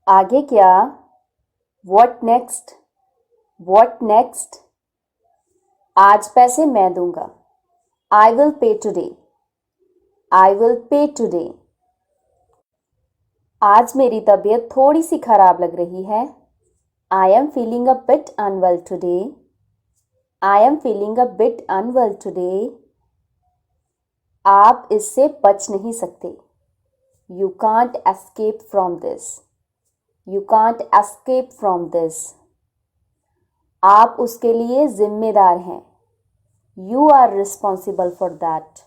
आगे क्या? What next? What next? आज पैसे मैं दूंगा. I will pay today. I will pay today. आज मेरी तबीयत थोड़ी सी खराब लग रही है. I am feeling a bit unwell today. I am feeling a bit unwell today. आप इससे बच नहीं सकते. You can't escape from this. You can't escape from this. आप उसके लिए जिम्मेदार हैं. You are responsible for that.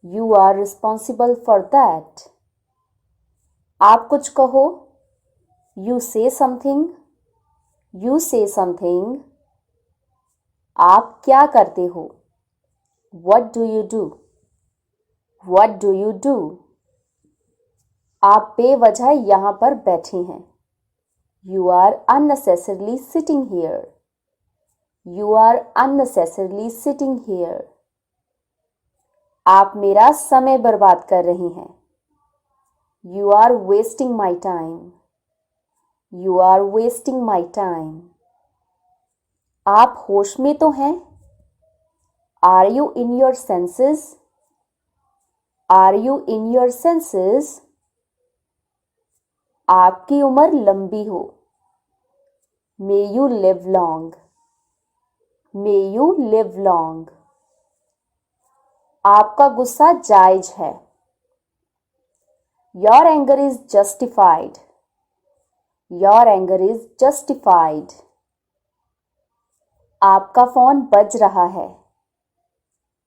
You are responsible for that. आप कुछ कहो. You say something. You say something. आप क्या करते हो? What do you do? What do you do? आप बेवजह यहाँ पर बैठे हैं. You are unnecessarily sitting here. You are unnecessarily sitting here. आप मेरा समय बर्बाद कर रहे हैं. You are wasting my time. You are wasting my time. आप होश में तो हैं? Are you in your senses? Are you in your senses? आपकी उम्र लंबी हो. May you live long. May you live long. आपका गुस्सा जायज है. Your anger is justified. Your anger is justified. आपका फोन बज रहा है.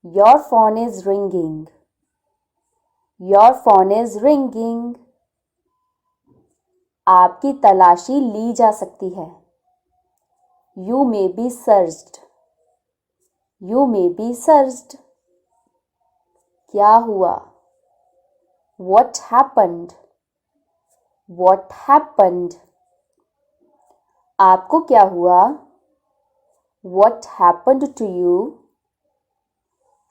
Your phone is ringing. Your phone is ringing. आपकी तलाशी ली जा सकती है. You may be searched. You may be searched. क्या हुआ? What happened? What happened? आपको क्या हुआ? What happened to you?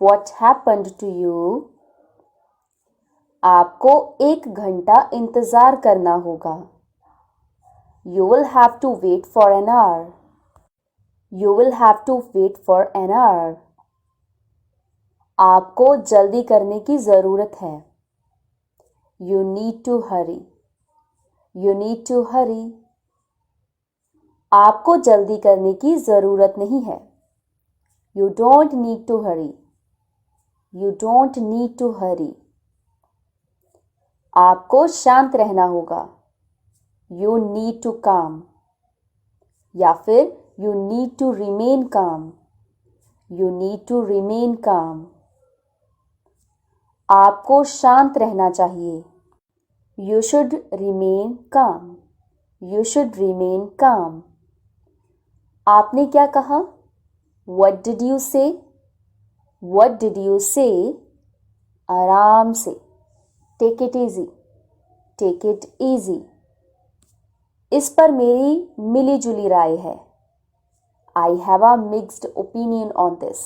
What happened to you? आपको 1 घंटा इंतज़ार करना होगा. You will have to wait for an hour. You will have to wait for an hour. आपको जल्दी करने की ज़रूरत है. You need to hurry. You need to hurry. आपको जल्दी करने की ज़रूरत नहीं है. You don't need to hurry. You don't need to hurry. आपको शांत रहना होगा. You need to calm. या फिर You need to remain calm. You need to remain calm. आपको शांत रहना चाहिए. You should remain calm. You should remain calm. आपने क्या कहा? What did you say? What did you say? आराम से. Take it easy. Take it easy. इस पर मेरी मिली जुली राय है. I have a mixed opinion on this.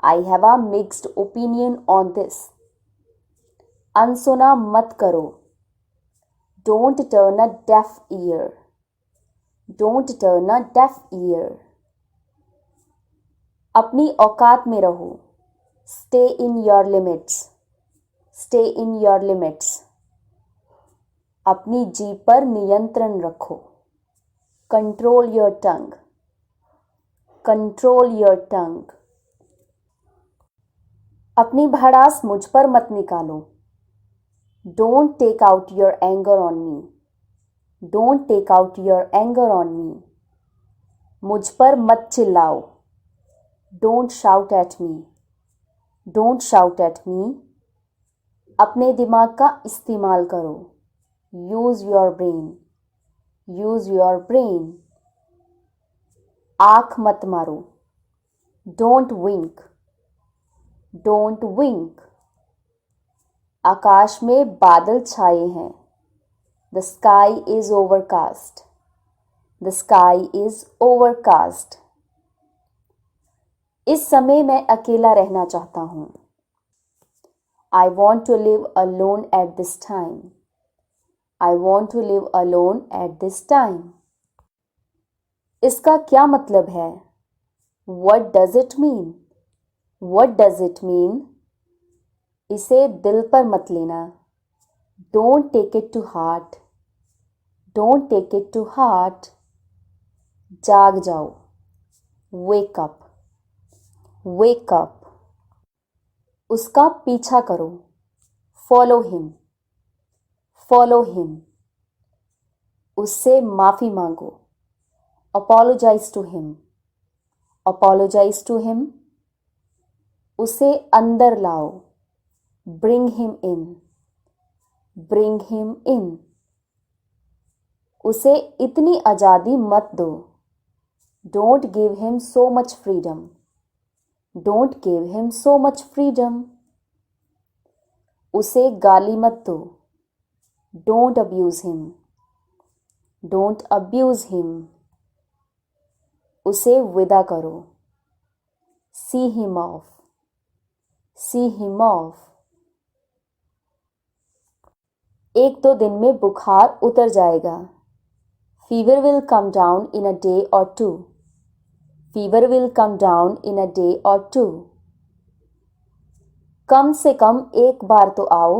I have a mixed opinion on this. अनसुना मत करो. Don't turn a deaf ear. Don't turn a deaf ear. अपनी औकात में रहो. Stay in your limits. Stay in your limits. अपनी जीभ पर नियंत्रण रखो. Control your tongue. Control your tongue. अपनी भड़ास मुझ पर मत निकालो. Don't take out your anger on me. Don't take out your anger on me. मुझ पर मत चिल्लाओ. Don't shout at me. Don't shout at me. अपने दिमाग का इस्तेमाल करो. Use your brain. Use your brain. आँख मत मारो. Don't wink. Don't wink. आकाश में बादल छाए हैं. The sky is overcast. The sky is overcast. इस समय मैं अकेला रहना चाहता हूँ. I want to live alone at this time. I want to live alone at this time. इसका क्या मतलब है? What does it mean? What does it mean? इसे दिल पर मत लेना. Don't take it to heart. Don't take it to heart. जाग जाओ. Wake up. Wake up. उसका पीछा करो. Follow him. Follow him. उससे माफ़ी मांगो. Apologize to him. Apologize to him. उसे अंदर लाओ. Bring him in. Bring him in. उसे इतनी आज़ादी मत दो. Don't give him so much freedom. Don't give him so much freedom. उसे गाली मत दो. Don't abuse him. Don't abuse him. उसे विदा करो. See him off. See him off. एक दो दिन में बुखार उतर जाएगा. Fever will come down in a day or two. Fever will come down in a day or two. कम से कम एक बार तो आओ.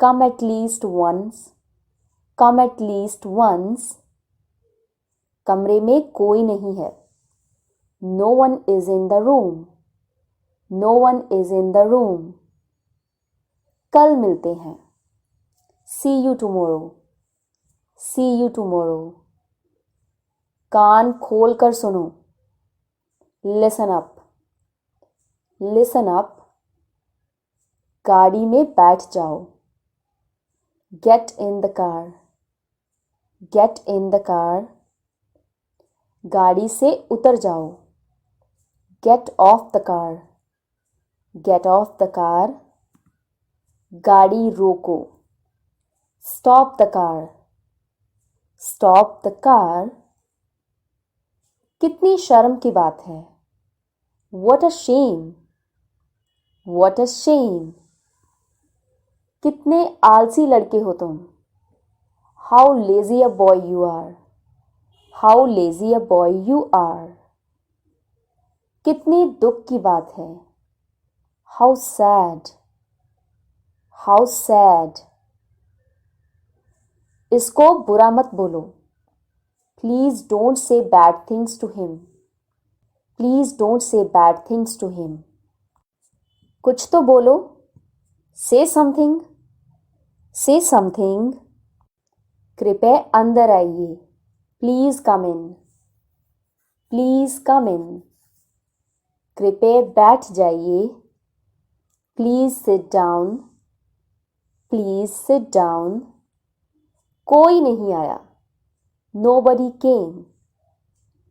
Come at least once. Come at least once. कमरे में कोई नहीं है. No one is in the room. No one is in the room. कल मिलते हैं. See you tomorrow. See you tomorrow. कान खोल कर सुनो. Listen up. Listen up. गाड़ी में बैठ जाओ. Get in the car. Get in the car. गाड़ी से उतर जाओ. Get off the car. Get off the car. गाड़ी रोको. Stop the car. Stop the car. कितनी शर्म की बात है. What a shame. What a shame. कितने आलसी लड़के हो तुम. How lazy a boy you are. How lazy a boy you are. कितनी दुख की बात है. How sad. How sad. इसको बुरा मत बोलो. Please don't say bad things to him. Please don't say bad things to him. कुछ तो बोलो. Say something. Say something. कृपया अंदर आइए. Please come in. Please come in. कृपया बैठ जाइए. Please sit down. Please sit down. कोई नहीं आया. Nobody came.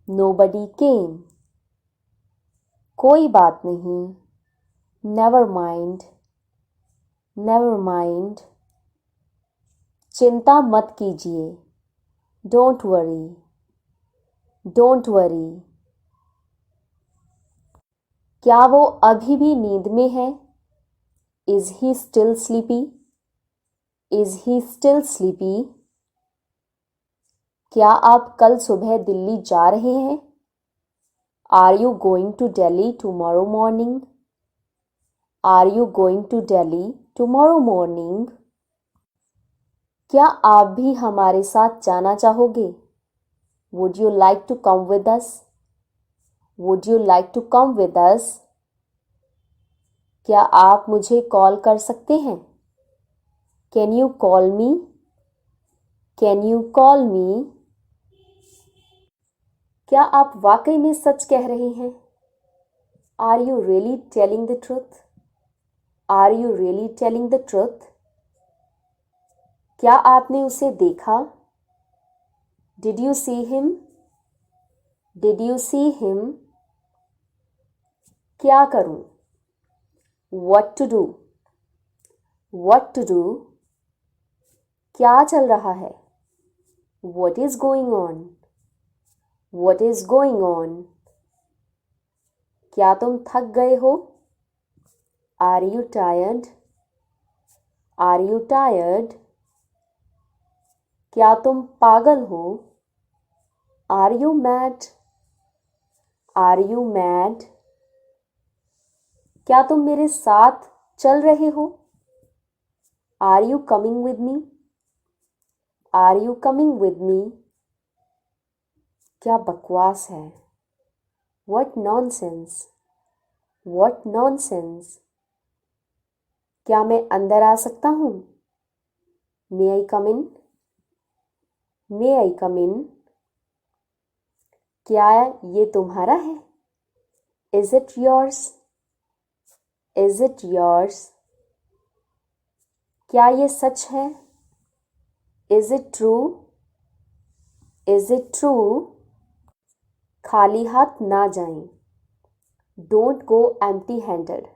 Nobody came. कोई बात नहीं. Never mind. Never mind. चिंता मत कीजिए. Don't worry. Don't worry. क्या वो अभी भी नींद में है? Is he still sleepy? Is he still sleepy? क्या आप कल सुबह दिल्ली जा रहे हैं? Are you going to Delhi tomorrow morning? Are you going to Delhi tomorrow morning? क्या आप भी हमारे साथ जाना चाहोगे? Would you like to come with us? Would you like to come with us? क्या आप मुझे कॉल कर सकते हैं? Can you call me? Can you call me? क्या आप वाकई में सच कह रहे हैं? Are you really telling the truth? Are you really telling the truth? क्या आपने उसे देखा? Did you see him? Did you see him? क्या करूं? What to do? What to do? क्या चल रहा है? What is going on? What is going on? क्या तुम थक गए हो? Are you tired? Are you tired? क्या तुम पागल हो? Are you mad? Are you mad? क्या तुम मेरे साथ चल रहे हो? Are you coming with me? Are you coming with me? क्या बकवास है? What nonsense! What nonsense! क्या मैं अंदर आ सकता हूँ? May I come in? May I come in? क्या ये तुम्हारा है? Is it yours? Is it yours? क्या ये सच है? Is it true? Is it true? खाली हाथ ना जाएं। Don't go empty-handed.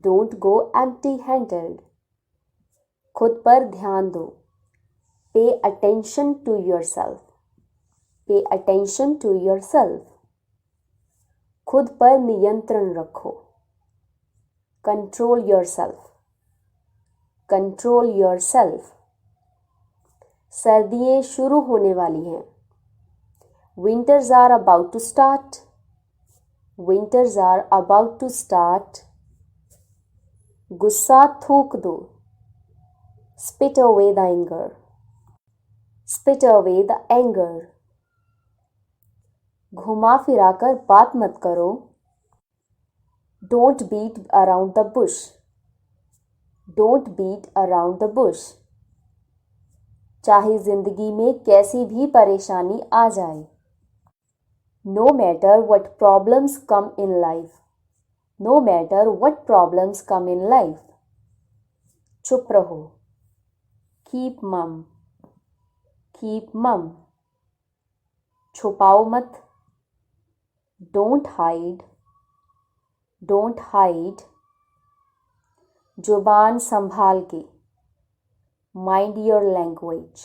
Don't go empty-handed. खुद पर ध्यान दो। Pay attention to yourself. Pay attention to yourself. खुद पर नियंत्रण रखो। Control yourself. Control yourself. सर्दियाँ शुरू होने वाली हैं। Winters are about to start. Winters are about to start. गुस्सा थूक दो। Spit away the anger. Spit away the anger. घुमा फिराकर बात मत करो। Don't beat around the bush. Don't beat around the bush. चाहे जिंदगी में कैसी भी परेशानी आ जाए। No matter what problems come in life. No matter what problems come in life. चुप रहो। Keep mum. Keep mum. छुपाओ मत। Don't hide. Don't hide. जुबान संभाल के। Mind your language.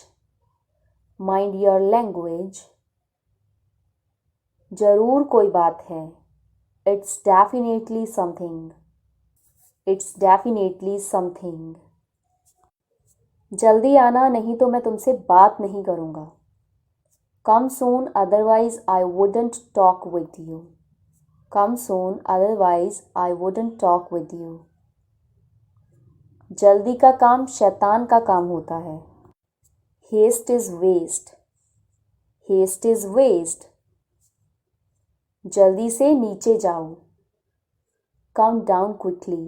Mind your language. जरूर कोई बात है। It's definitely something. It's definitely something. जल्दी आना, नहीं तो मैं तुमसे बात नहीं करूँगा। Come soon, otherwise I wouldn't talk with you. Come soon, otherwise I wouldn't talk with you. जल्दी का काम शैतान का काम होता है। Haste is waste. Haste is waste. जल्दी से नीचे जाओ। Come down quickly.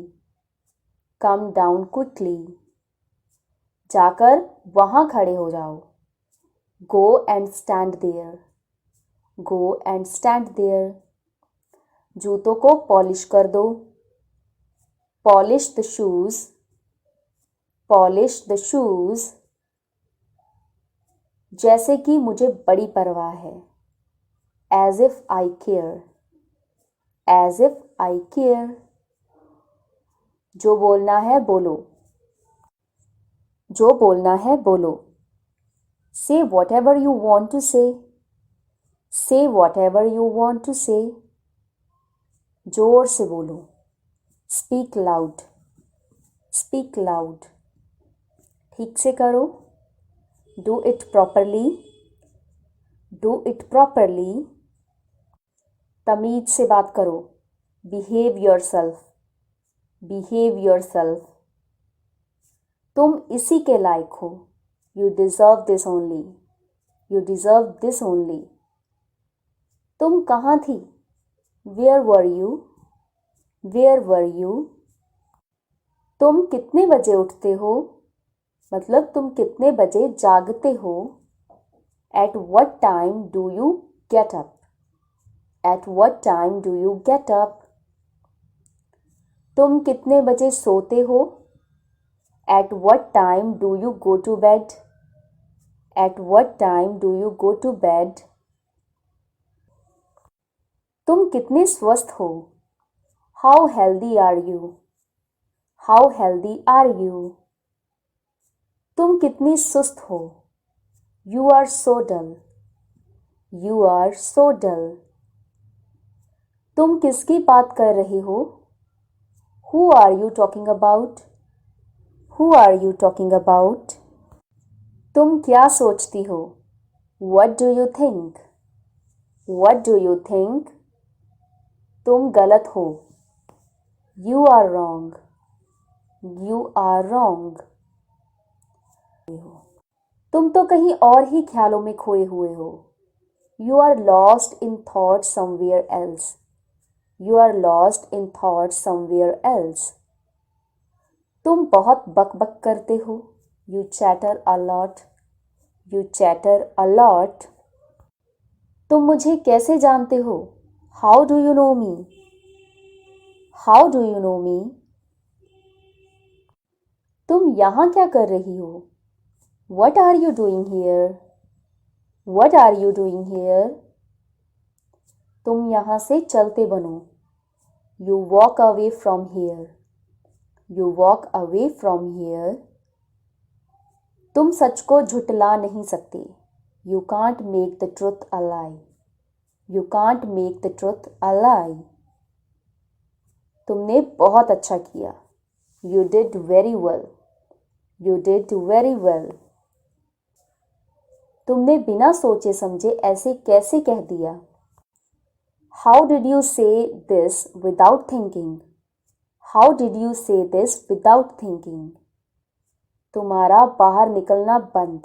Come down quickly. जाकर वहाँ खड़े हो जाओ। Go and stand there. Go and stand there. जूतों को पॉलिश कर दो। Polish the shoes. Polish the shoes. जैसे कि मुझे बड़ी परवाह है। As if I care. As if I care. जो बोलना है बोलो। जो बोलना है बोलो। Say whatever you want to say. Say whatever you want to say. जोर से बोलो। Speak loud. Speak loud. ठीक से करो। Do it properly. Do it properly. तमीज से बात करो। Behave yourself. Behave yourself. तुम इसी के लायक हो। You deserve this only. You deserve this only. तुम कहाँ थी? Where were you? Where were you? तुम कितने बजे उठते हो? मतलब तुम कितने बजे जागते हो? At what time do you get up? At what time do you get up? तुम कितने बजे सोते हो? At what time do you go to bed? At what time do you go to bed? तुम कितने स्वस्थ हो? How healthy are you? How healthy are you? तुम कितनी सुस्त हो? You are so dull. You are so dull. तुम किसकी बात कर रहे हो? Who are you talking about? Who are you talking about? तुम क्या सोचती हो? What do you think? What do you think? तुम गलत हो. You are wrong. You are wrong. तुम तो कहीं और ही ख्यालों में खोए हुए हो. You are lost in thoughts somewhere else. You are lost in thoughts somewhere else. तुम बहुत बक-बक करते हो. You chatter a lot. You chatter a lot. तुम मुझे कैसे जानते हो? How do you know me? How do you know me? तुम यहाँ क्या कर रही हो? What are you doing here? What are you doing here? तुम यहाँ से चलते बनो. You walk away from here. You walk away from here. तुम सच को झुटला नहीं सकते. You can't make the truth a lie. You can't make the truth a lie. तुमने बहुत अच्छा किया. You did very well. You did very well. तुमने बिना सोचे समझे ऐसे कैसे कह दिया? How did you say this without thinking? How did you say this without thinking? तुम्हारा बाहर निकलना बंद.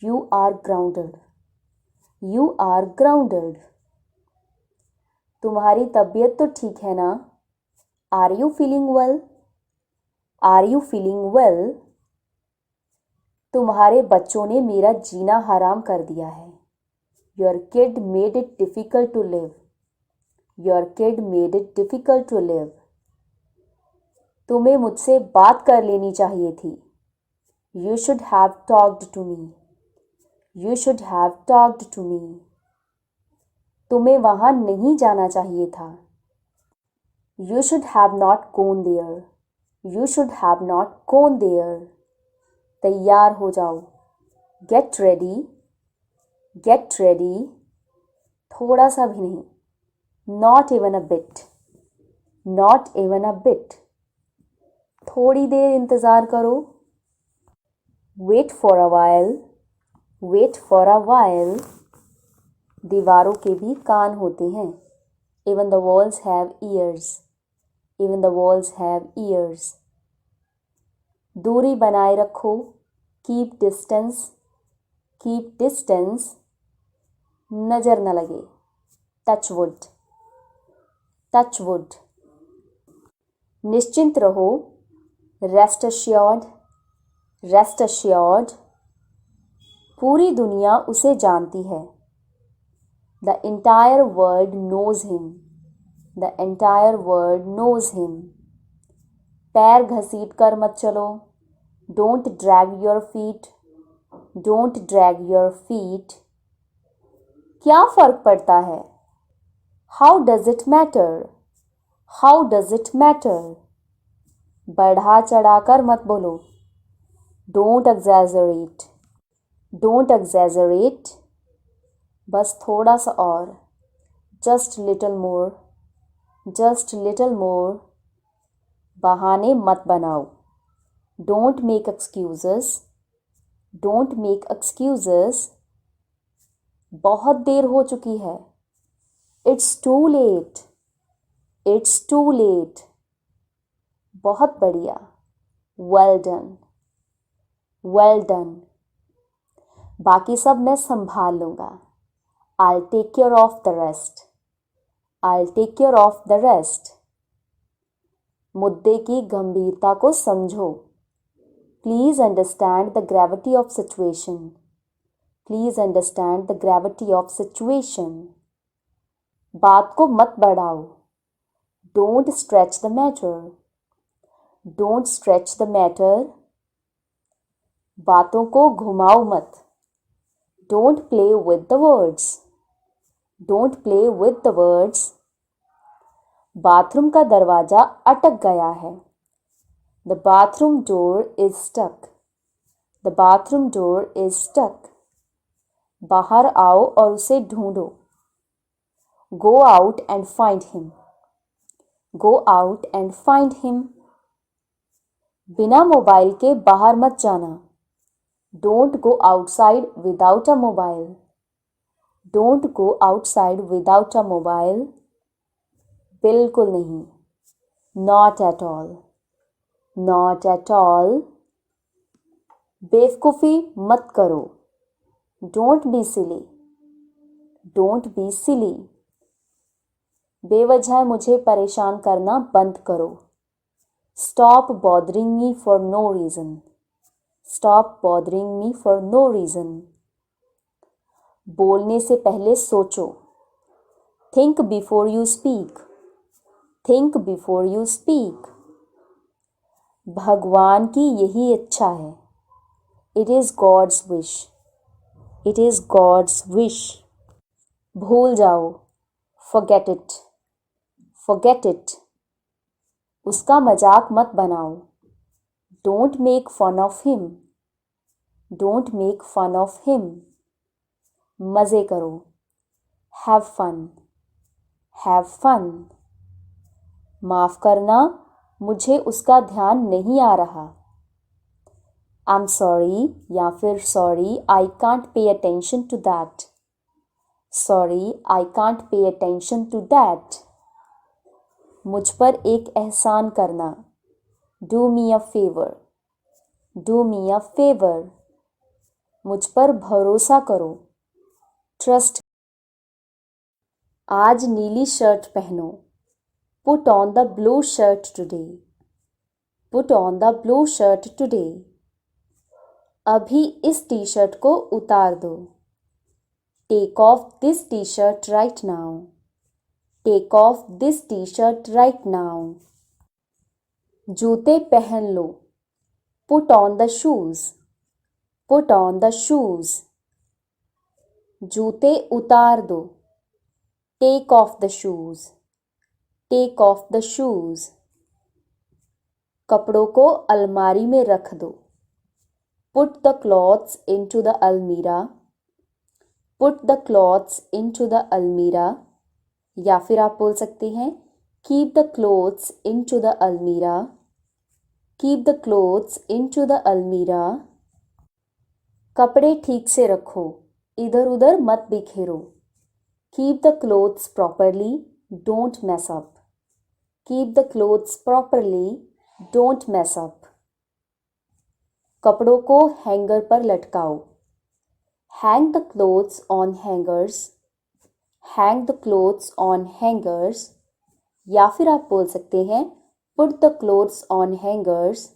You are grounded. You are grounded. तुम्हारी तबीयत तो ठीक है ना? Are you feeling well? Are you feeling well? तुम्हारे बच्चों ने मेरा जीना हराम कर दिया है. Your kid made it difficult to live. Your kid made it difficult to live. तुम्हें मुझसे बात कर लेनी चाहिए थी. You should have talked to me. You should have talked to me. तुम्हें वहाँ नहीं जाना चाहिए था. You should have not gone there. You should have not gone there. तैयार हो जाओ. Get ready. Get ready. थोड़ा सा भी नहीं. Not even a bit. Not even a bit. थोड़ी देर इंतज़ार करो. Wait for a while. Wait for a while. दीवारों के भी कान होते हैं. Even the walls have ears. Even the walls have ears. दूरी बनाए रखो. Keep distance. Keep distance. नज़र न लगे. Touch wood. Touch wood. निश्चिंत रहो. Rest assured. Rest assured. पूरी दुनिया उसे जानती है. The entire world knows him. The entire world knows him. पैर घसीट कर मत चलो. Don't drag your feet. Don't drag your feet. क्या फर्क पड़ता है? How does it matter? How does it matter? बढ़ा चढ़ाकर मत बोलो. Don't exaggerate. Don't exaggerate. बस थोड़ा सा और. Just little more. Just little more. बहाने मत बनाओ. Don't make excuses. Don't make excuses. बहुत देर हो चुकी है. It's too late. It's too late. बहुत बढ़िया. Well done. Well done. बाकी सब मैं संभाल लूँगा. I'll take care of the rest. I'll take care of the rest. मुद्दे की गंभीरता को समझो. Please understand the gravity of situation. Please understand the gravity of situation. बात को मत बढ़ाओ. Don't stretch the matter. Don't stretch the matter. बातों को घुमाओ मत. Don't play with the words. Don't play with the words. Bathroom का दरवाजा अटक गया है. The bathroom door is stuck. The bathroom door is stuck. बाहर आओ और उसे ढूंढो. Go out and find him. Go out and find him. बिना मोबाइल के बाहर मत जाना. Don't go outside without a mobile. Don't go outside without a mobile. बिल्कुल नहीं. Not at all. Not at all. बेवकूफ़ी मत करो. Don't be silly. Don't be silly. बेवजह मुझे परेशान करना बंद करो. Stop bothering me for no reason. Stop bothering me for no reason. बोलने से पहले सोचो. Think before you speak. Think before you speak. भगवान की यही इच्छा है. It is God's wish. It is God's wish. भूल जाओ. Forget it. Forget it. उसका मजाक मत बनाओ. Don't make fun of him. Don't make fun of him. मज़े करो. Have fun. Have fun. माफ़ करना, मुझे उसका ध्यान नहीं आ रहा. I'm sorry या फिर sorry, I can't pay attention to that. Sorry, I can't pay attention to that. मुझ पर एक एहसान करना. Do me a favor. Do me a favor. मुझ पर भरोसा करो. Trust. आज नीली शर्ट पहनो. Put on the blue shirt today. Put on the blue shirt today. अभी इस टी शर्ट को उतार दो. Take off this t-shirt right now. Take off this t-shirt right now. जूते पहन लो. Put on the shoes. Put on the shoes. जूते उतार दो. Take off the shoes. Take off the shoes. कपड़ों को अलमारी में रख दो. Put the clothes into the almirah. Put the clothes into the almirah. या फिर आप बोल सकते हैं Keep the clothes into the almirah. Keep the clothes into the almirah. कपड़े ठीक से रखो. इधर उधर मत बिखेरो. Keep the clothes properly. Don't mess up. Keep the clothes properly. Don't mess up. कपड़ों को हैंगर पर लटकाओ. Hang the clothes on hangers. Hang the clothes on hangers. या फिर आप बोल सकते हैं Put the clothes on hangers.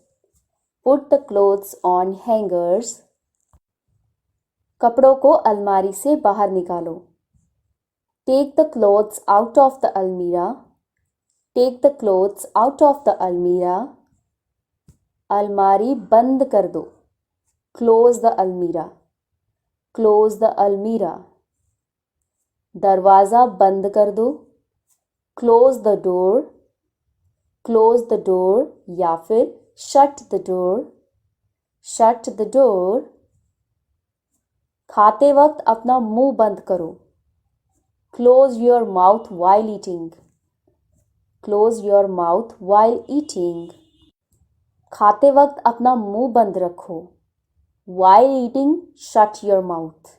Put the clothes on hangers. कपड़ों को अलमारी से बाहर निकालो. Take the clothes out of the almirah. Take the clothes out of the almirah. अलमारी बंद कर दो. Close the almirah. Close the almirah. दरवाज़ा बंद कर दो. Close the door. Close the door या फिर shut the door. Shut the door. खाते वक्त अपना मुंह बंद करो. Close your mouth while eating. Close your mouth while eating. खाते वक्त अपना मुंह बंद रखो. While eating, shut your mouth.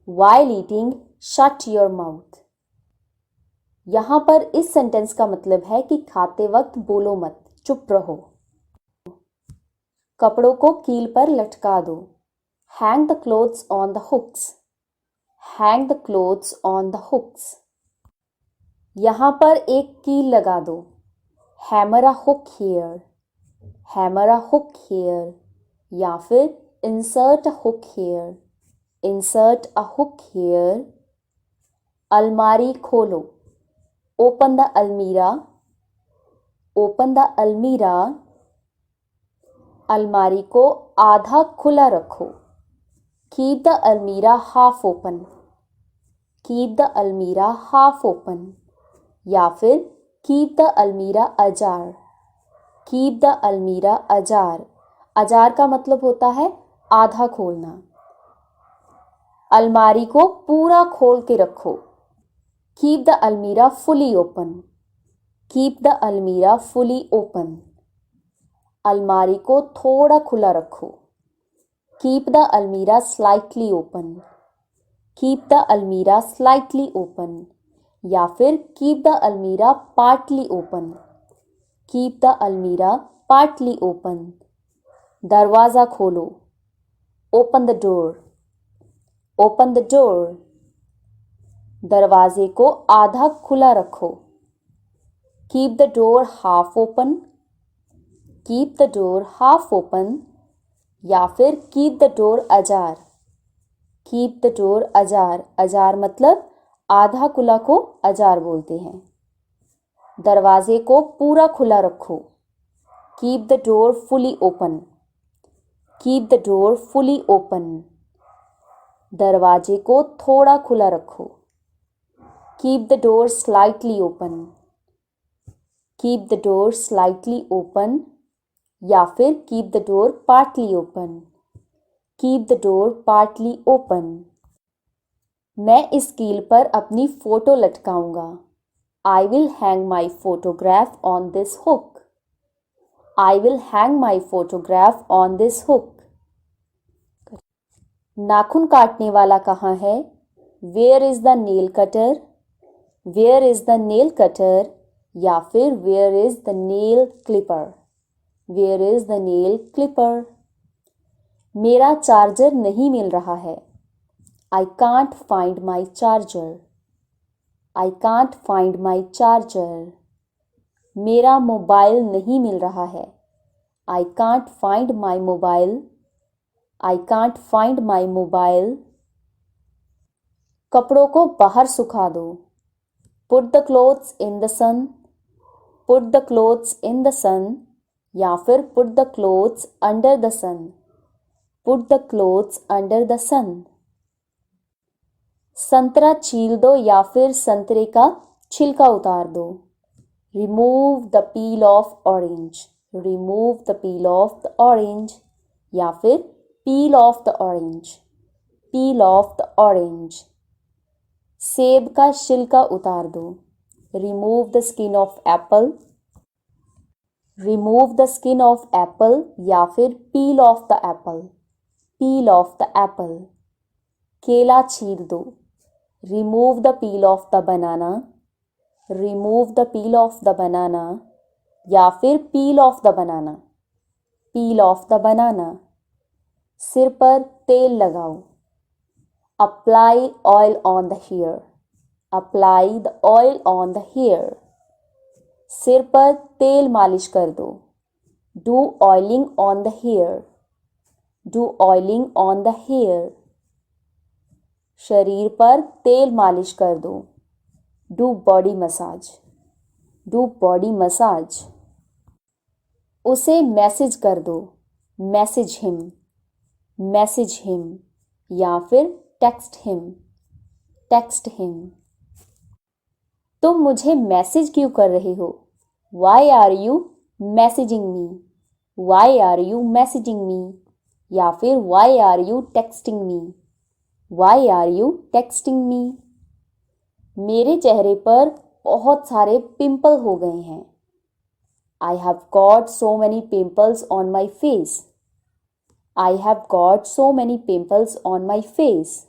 While eating, shut your mouth. यहाँ पर इस सेंटेंस का मतलब है कि खाते वक्त बोलो मत, चुप रहो. कपड़ों को कील पर लटका दो. Hang the clothes on the hooks. Hang the clothes on the hooks. यहाँ पर एक कील लगा दो. Hammer a hook here. Hammer a hook here. या फिर insert a hook here. Insert a hook here. अलमारी खोलो. Open the almirah. Open the almirah. अलमारी को आधा खुला रखो. Keep the almirah half open. Keep the almirah half open. या फिर Keep the almirah ajar. Keep the almirah ajar. अजार का मतलब होता है आधा खोलना. अलमारी को पूरा खोल के रखो. Keep the almirah fully open. Keep the almirah fully open. अलमारी को थोड़ा खुला रखो. Keep the almirah slightly open, keep the almirah slightly open, या फिर keep the almirah partly open, keep the almirah partly open. दरवाज़ा खोलो, open the door, open the door. दरवाजे को आधा खुला रखो, keep the door half open, keep the door half open, या फिर keep the door ajar, keep the door ajar. Ajar मतलब आधा खुला को अजार बोलते हैं। दरवाजे को पूरा खुला रखो, keep the door fully open, keep the door fully open. दरवाजे को थोड़ा खुला रखो, keep the door slightly open, keep the door slightly open, या फिर keep the door partly open, keep the door partly open. मैं इस कील पर अपनी फ़ोटो लटकाऊंगा, I will hang my photograph on this hook, I will hang my photograph on this hook. नाखून काटने वाला कहाँ है? Where is the nail cutter, where is the nail cutter, या फिर where is the nail clipper, where is the nail clipper. मेरा charger नहीं मिल रहा है, I can't find my charger, I can't find my charger. मेरा mobile नहीं मिल रहा है, I can't find my mobile, I can't find my mobile. कपड़ों को बाहर सुखा दो, put the clothes in the sun, put the clothes in the सन, या फिर put the clothes under the sun, put the clothes under the sun. संतरा छील दो या फिर संतरे का छिलका उतार दो, remove the peel of orange, remove the peel off the orange, या फिर पील off the orange, peel off the orange. सेब का छिलका उतार दो, remove the skin of Apple, remove the skin of Apple, या फिर पील off the Apple, peel off the Apple. केला छील दो, remove the peel off the banana, remove the peel off the बनाना, या फिर पील off the banana, peel off the banana. सिर पर तेल लगाओ, apply oil on the hair, apply the oil on the hair. सिर पर तेल मालिश कर दो, do oiling on the hair, do oiling on the hair. शरीर पर तेल मालिश कर दो, do body massage, do body massage. उसे मैसेज कर दो, मैसेज हिम, मैसेज हिम, या फिर टेक्स्ट हिम, टेक्स्ट हिम। तुम मुझे मैसेज क्यों कर रहे हो? Why are you messaging me, why are you messaging me, या फिर why are you texting me, why are you texting me. मेरे चेहरे पर बहुत सारे पिंपल हो गए हैं, I have got so many pimples on my face, I have got so many pimples on my face.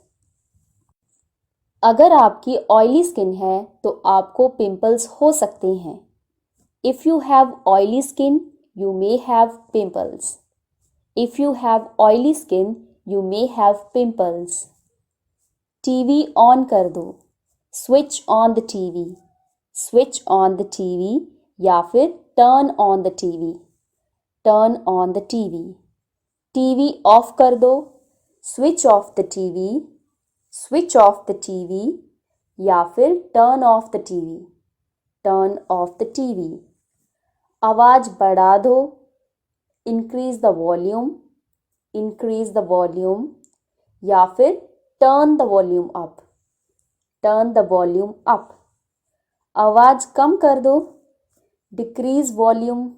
अगर आपकी ऑयली स्किन है तो आपको पिंपल्स हो सकते हैं, if you have oily skin you may have pimples, if you have oily skin you may have pimples. TV on कर दो, switch on the TV, switch on the TV, या फिर turn on the TV, turn on the TV. TV off कर दो, switch off the TV, switch off the TV, या फिर turn off the TV, turn off the TV. आवाज़ बढ़ा दो, increase the volume, increase the volume, या फिर turn the volume up, turn the volume up. आवाज़ कम कर दो, डिक्रीज वॉल्यूम,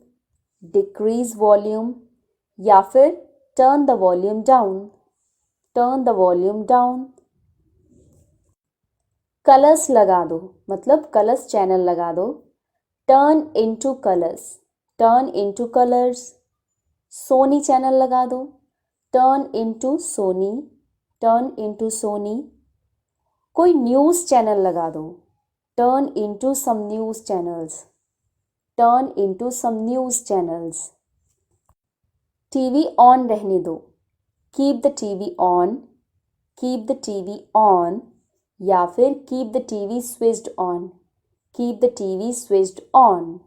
डिक्रीज वॉल्यूम, या फिर turn the volume down, turn the volume down. Colors लगा दो, मतलब कलर्स चैनल लगा दो, turn into Colors, turn into Colors. Sony channel लगा दो, turn into Sony, turn into Sony. कोई न्यूज़ चैनल लगा दो, turn into some news channels, turn into some news channels. TV on रहने दो, keep the TV on, keep the TV on, या फिर keep the TV switched on, keep the TV switched on.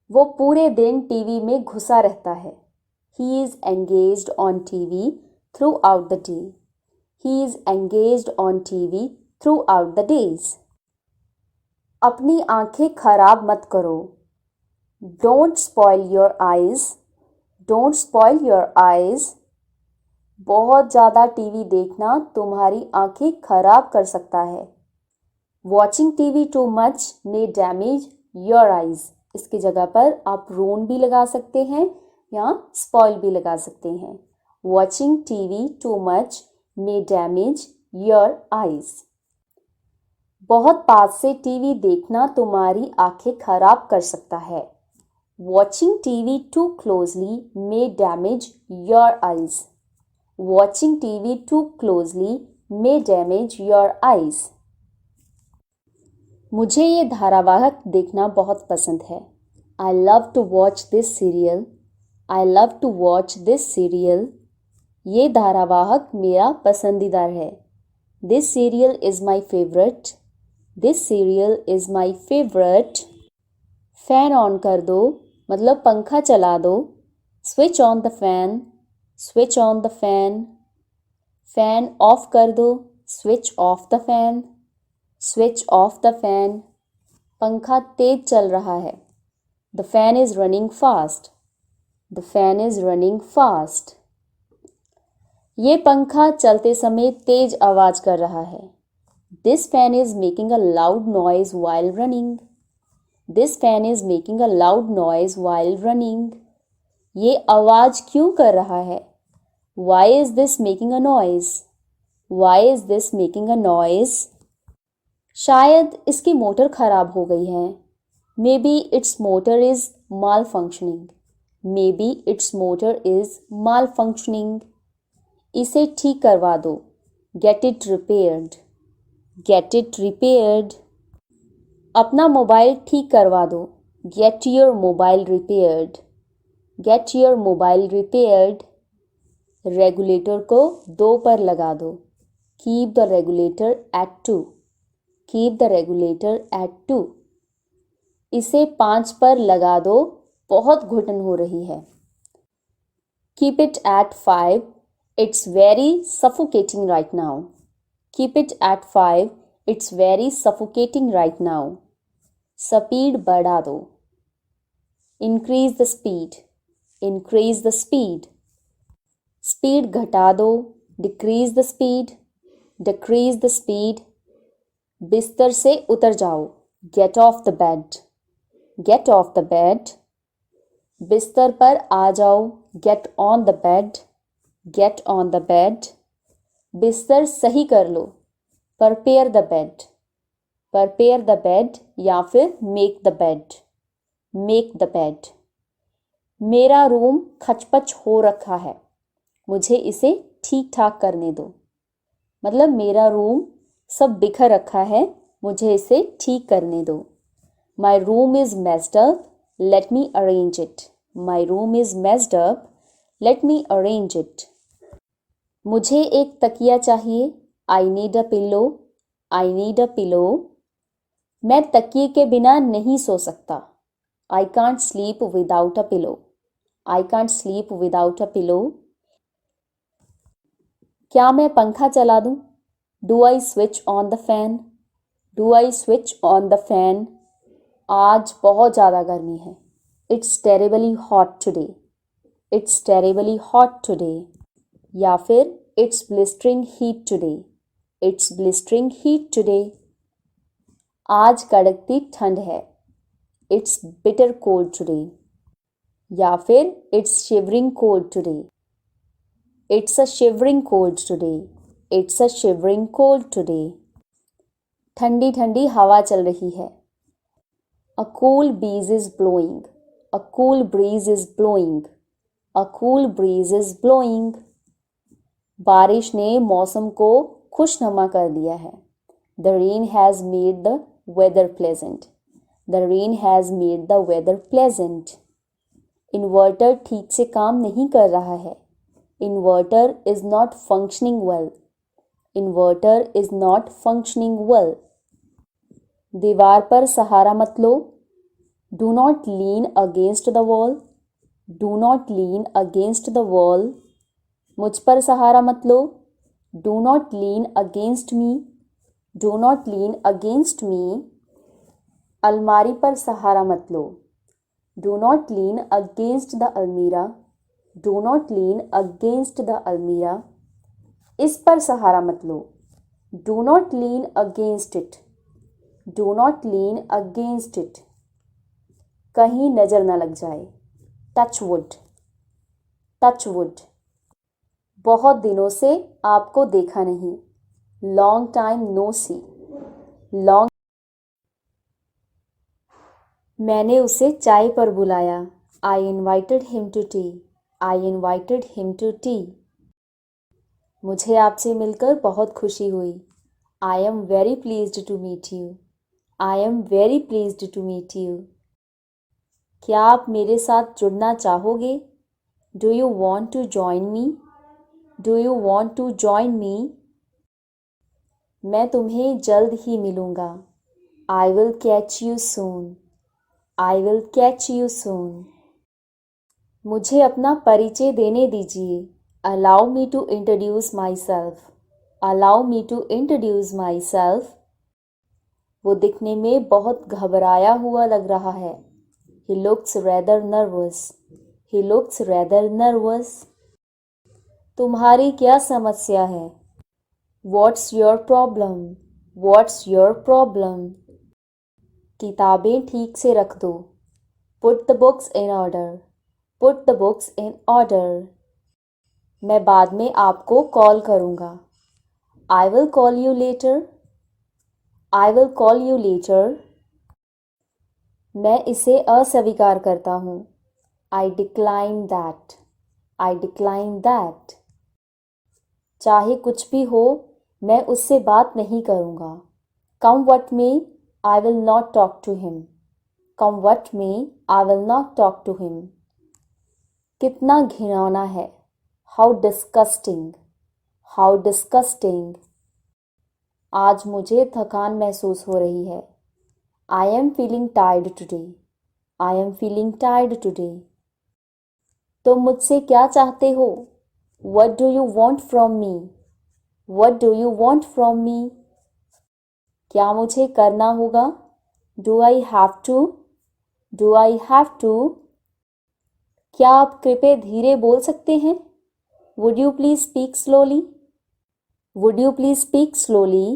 वो पूरे दिन TV में घुसा रहता है, he is engaged on TV through out the day, he is engaged on TV through out the days. अपनी आंखें खराब मत करो, don't spoil your eyes, don't spoil your eyes. बहुत ज़्यादा टीवी देखना तुम्हारी आंखें खराब कर सकता है। Watching TV too much may damage your eyes. इसकी जगह पर आप रून भी लगा सकते हैं या स्पॉइल भी लगा सकते हैं। Watching TV too much may damage your eyes. बहुत पास से टीवी देखना तुम्हारी आंखें खराब कर सकता है। Watching TV too closely may damage your eyes, watching TV too closely may damage your eyes. मुझे ये धारावाहिक देखना बहुत पसंद है। I love to watch this serial, I love to watch this serial. ये धारावाहिक मेरा पसंदीदा है। This serial is my favourite, this serial is my favourite. Fan on कर दो मतलब पंखा चला दो, switch on the fan, switch on the fan. Fan off कर दो, switch off the fan, switch off the fan. पंखा तेज चल रहा है, the fan is running fast, the fan is running fast. ये पंखा चलते समय तेज आवाज़ कर रहा है, this fan is making a loud noise while running, this fan is making a loud noise while running. ये आवाज़ क्यों कर रहा है, why is this making a noise, why is this making a noise. शायद इसकी मोटर ख़राब हो गई है, maybe it's motor is malfunctioning, maybe it's motor is malfunctioning. इसे ठीक करवा दो, get it repaired, get it repaired. अपना मोबाइल ठीक करवा दो, get your mobile repaired, get your mobile repaired. Regulator को 2 पर लगा दो, keep the regulator at 2, keep the regulator at 2। इसे 5 पर लगा दो, बहुत घुटन हो रही है। Keep it at 5, it's very suffocating right now, keep it at 5, it's very suffocating right now. Speed बढ़ा दो, increase the speed, increase the speed. स्पीड घटा दो, decrease the speed, decrease the speed. बिस्तर से उतर जाओ, get off the bed, get off the bed. बिस्तर पर आ जाओ, get on the bed, get on the bed. बिस्तर सही कर लो, prepare the bed, prepare the bed या फिर make the bed, make the bed. मेरा रूम खचपच हो रखा है, मुझे इसे ठीक ठाक करने दो। मतलब मेरा रूम सब बिखर रखा है, मुझे इसे ठीक करने दो। My room is messed up, let me arrange it, my room is messed up, let me arrange it. मुझे एक तकिया चाहिए, I need a pillow, I need a pillow. मैं तकिए के बिना नहीं सो सकता, I can't sleep without a pillow, I can't sleep without a pillow. क्या मैं पंखा चला दूं, do I switch on the fan, do I switch on the fan. आज बहुत ज़्यादा गर्मी है, it's terribly hot today, it's terribly hot today. या फिर it's blistering heat today, it's blistering heat today. आज कड़कती ठंड है, इट्स बिटर कोल्ड टुडे। या फिर it's shivering cold today, it's a shivering cold today, it's a shivering cold today. ठंडी ठंडी हवा चल रही है, a cool bridge is blowing, a cool bridge is blowing. A cool breeze is blowing. बारिश ने मौसम को खुशनुमा कर दिया है. The rain has made the weather pleasant. The rain has made the weather pleasant. Inverter ठीक से काम नहीं कर रहा है. Inverter is not functioning well. Inverter is not functioning well. दीवार पर सहारा मत लो. Do not lean against the wall. Do not lean against the wall. मुझ पर सहारा मत लो. Do not lean against me. Do not lean against me. अलमारी पर सहारा मत लो. Do not lean against the almirah. Do not lean against the almirah. इस पर सहारा मत लो. Do not lean against it. Do not lean against it. कहीं नजर न लग जाए. Touch wood. Touch wood. बहुत दिनों से आपको देखा नहीं. Long time no see. Long. मैंने उसे चाय पर बुलाया. I invited him to tea. I invited him to tea. मुझे आपसे मिलकर बहुत खुशी हुई. I am very pleased to meet you. I am very pleased to meet you. क्या आप मेरे साथ जुड़ना चाहोगे? Do you want to join me? Do you want to join me? मैं तुम्हें जल्द ही मिलूँगा. I will catch you soon. I will catch you soon. मुझे अपना परिचय देने दीजिए. Allow me to introduce myself. Allow me to introduce myself. वो दिखने में बहुत घबराया हुआ लग रहा है. He looks rather nervous. He looks rather nervous. तुम्हारी क्या समस्या है? What's your problem? What's your problem? किताबें ठीक से रख दो. Put the books in order. Put the books in order. मैं बाद में आपको कॉल करूँगा. I will call you later. I will call you later. मैं इसे अस्वीकार करता हूँ. I decline that. I decline that. चाहे कुछ भी हो, मैं उससे बात नहीं करूँगा. Come what may, I will not talk to him. Come what may, I will not talk to him. कितना घिनौना है. How disgusting. How disgusting. आज मुझे थकान महसूस हो रही है. I am feeling tired today. I am feeling tired today. तुम मुझसे क्या चाहते हो? What do you want from me? What do you want from me? क्या मुझे करना होगा? Do I have to? Do I have to? क्या आप कृपया धीरे बोल सकते हैं? Would you please speak slowly? Would you please speak slowly?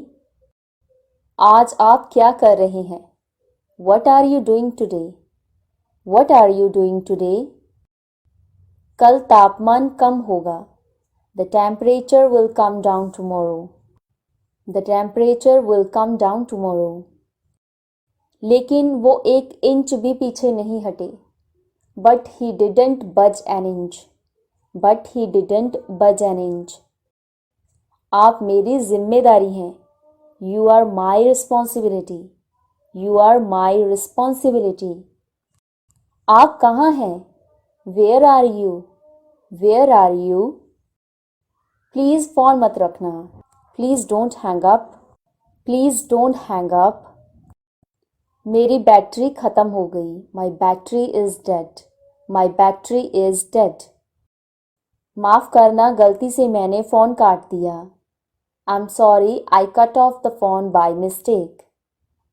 आज आप क्या कर रहे हैं? What are you doing today? What are you doing today? कल तापमान कम होगा. The temperature will come down tomorrow. The temperature will come down tomorrow. लेकिन वो 1 इंच भी पीछे नहीं हटे. But he didn't budge an inch. But he didn't budge an inch. आप मेरी जिम्मेदारी हैं. You are my responsibility. You are my responsibility. आप कहाँ हैं? Where are you? Where are you? Please phone मत रखना. Please don't hang up. Please don't hang up. मेरी बैटरी ख़त्म हो गई. My battery is dead. My battery is dead. माफ़ करना, गलती से मैंने फ़ोन काट दिया. I'm sorry, I cut off the phone by mistake.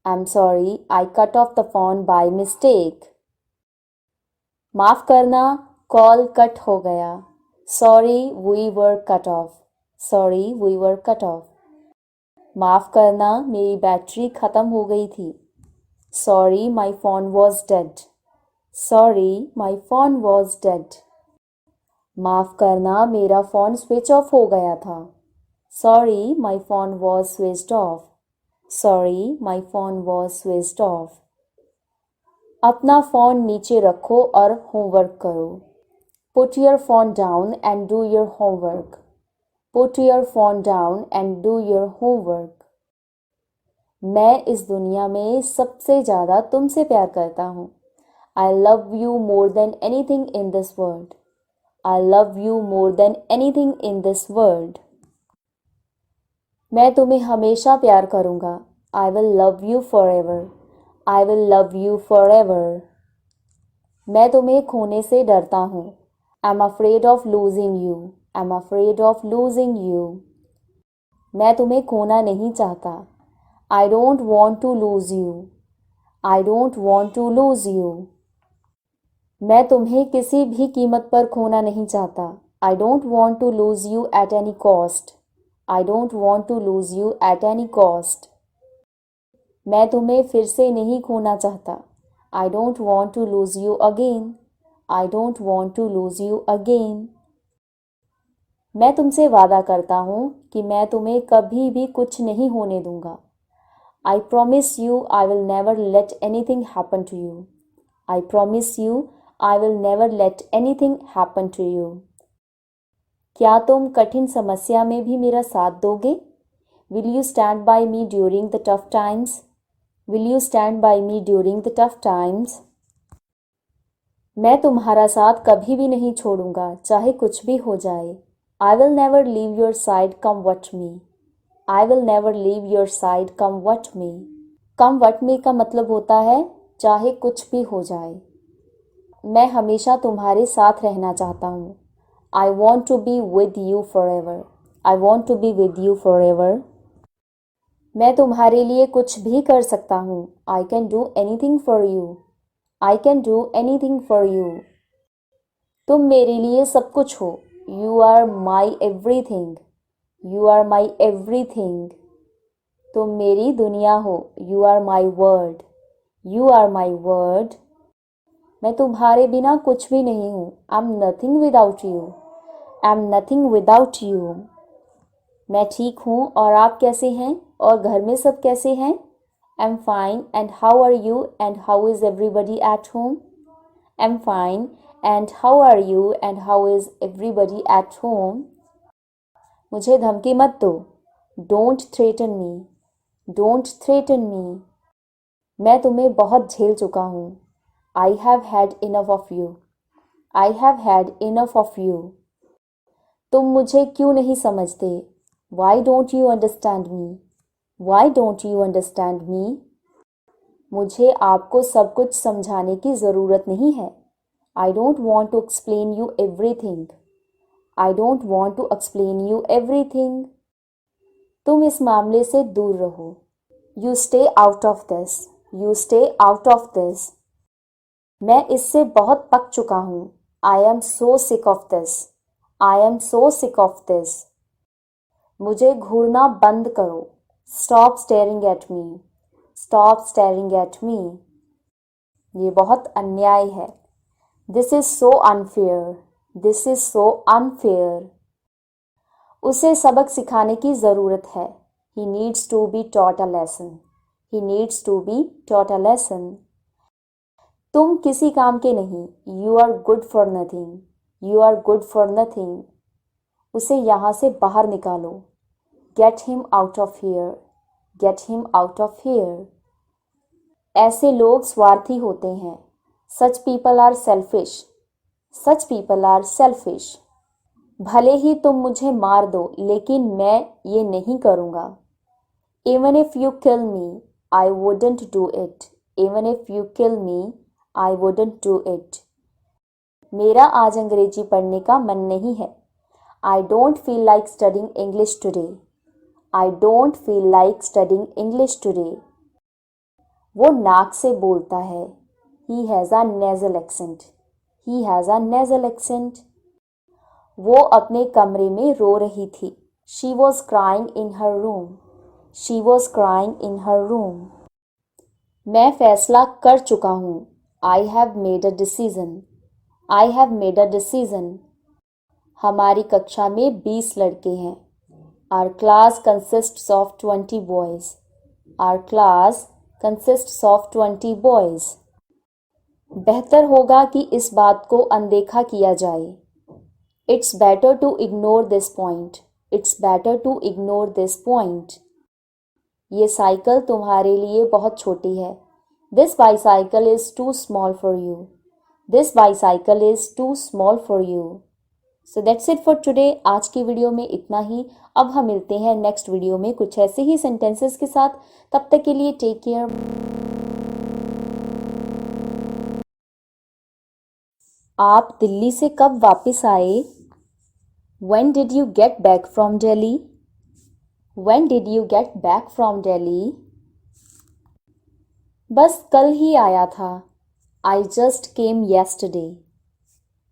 I'm sorry, I cut off the phone by mistake. माफ़ करना, कॉल कट हो गया. Sorry, we were cut off. Sorry, we were cut off. माफ़ करना, मेरी battery ख़त्म हो गई थी. Sorry, my phone was dead. Sorry, my phone was dead. माफ़ करना, मेरा फ़ोन स्विच ऑफ हो गया था. Sorry, my phone was switched off. Sorry, my phone was switched off. अपना फ़ोन नीचे रखो और होमवर्क करो. Put your phone down and do your homework. Put your phone down and do your homework. मैं इस दुनिया में सबसे ज़्यादा तुमसे प्यार करता हूँ. I love you more than anything in this world. I love you more than anything in this world. मैं तुम्हें हमेशा प्यार करूँगा. I will love you forever. I will love you forever. मैं तुम्हें खोने से डरता हूँ. I'm afraid of losing you. I'm afraid of losing you. मैं तुम्हें खोना नहीं चाहता. I don't want to lose you. I don't want to lose you. मैं तुम्हें किसी भी कीमत पर खोना नहीं चाहता. I don't want to lose you at any cost. I don't want to lose you at any cost. मैं तुम्हें फिर से नहीं खोना चाहता. I don't want to lose you again. I don't want to lose you again. मैं तुमसे वादा करता हूँ कि मैं तुम्हें कभी भी कुछ नहीं होने दूंगा. I promise you I will never let anything happen to you. I promise you I will never let anything happen to you. क्या तुम कठिन समस्या में भी मेरा साथ दोगे? Will you stand by me during the tough times? Will you stand by me during the tough times? मैं तुम्हारा साथ कभी भी नहीं छोड़ूंगा, चाहे कुछ भी हो जाए. I will never leave your side come what me. I will never leave your side come what me. Come what me का मतलब होता है चाहे कुछ भी हो जाए. मैं हमेशा तुम्हारे साथ रहना चाहता हूँ. I want to be with you forever. I want to be with you forever. मैं तुम्हारे लिए कुछ भी कर सकता हूँ. I can do anything for you. I can do anything for you. तुम मेरे लिए सब कुछ हो. You are my everything. You are my everything. तुम मेरी दुनिया हो. You are my world. You are my world. मैं तुम्हारे बिना कुछ भी नहीं हूँ. I'm nothing without you. I'm nothing without you. मैं ठीक हूँ और आप कैसे हैं और घर में सब कैसे हैं? I'm fine and how are you and how is everybody at home? I'm fine and how are you and how is everybody at home? मुझे धमकी मत दो. Don't threaten me. Don't threaten me. मैं तुम्हें बहुत झेल चुका हूँ. I have had enough of you. I have had enough of you. तुम मुझे क्यों नहीं समझते? Why don't you understand me? Why don't you understand me? मुझे आपको सब कुछ समझाने की ज़रूरत नहीं है. I don't want to explain you everything. I don't want to explain you everything. तुम इस मामले से दूर रहो. You stay out of this. You stay out of this. मैं इससे बहुत पक चुका हूँ. I am so sick of this. I am so sick of this. मुझे घूरना बंद करो. Stop staring at me. Stop staring at me. ये बहुत अन्याय है. This is so unfair. This is so unfair. उसे सबक सिखाने की ज़रूरत है. He needs to be taught a lesson. He needs to be taught a lesson. तुम किसी काम के नहीं. You are good for nothing. You are good for nothing. उसे यहाँ से बाहर निकालो. Get him out of here. Get him out of here. ऐसे लोग स्वार्थी होते हैं. Such people are selfish. Such people are selfish. भले ही तुम मुझे मार दो, लेकिन मैं ये नहीं करूँगा. Even if you kill me, I wouldn't do it. Even if you kill me, I wouldn't do it. मेरा आज अंग्रेजी पढ़ने का मन नहीं है. I don't feel like studying English today. I don't feel like studying English today. वो नाक से बोलता है. He has a nasal accent. He has a nasal accent. वो अपने कमरे में रो रही थी. She was crying in her room. She was crying in her room. मैं फैसला कर चुका हूँ. I have made a decision. I have made a decision. हमारी कक्षा में 20 लड़के हैं. Our class consists of 20 boys. Our class consists of 20 boys. बेहतर होगा कि इस बात को अनदेखा किया जाए. It's better to ignore this point. It's better to ignore this point. ये साइकिल तुम्हारे लिए बहुत छोटी है. This bicycle is too small for you. This bicycle is too small for you. So that's it for today. आज की video में इतना ही. अब हम मिलते हैं नेक्स्ट वीडियो में कुछ ऐसे ही सेंटेंसेस के साथ. तब तक के लिए टेक केयर. आप दिल्ली से कब वापस आए? When did you get back from Delhi? When did you get back from Delhi? बस कल ही आया था. I just came yesterday.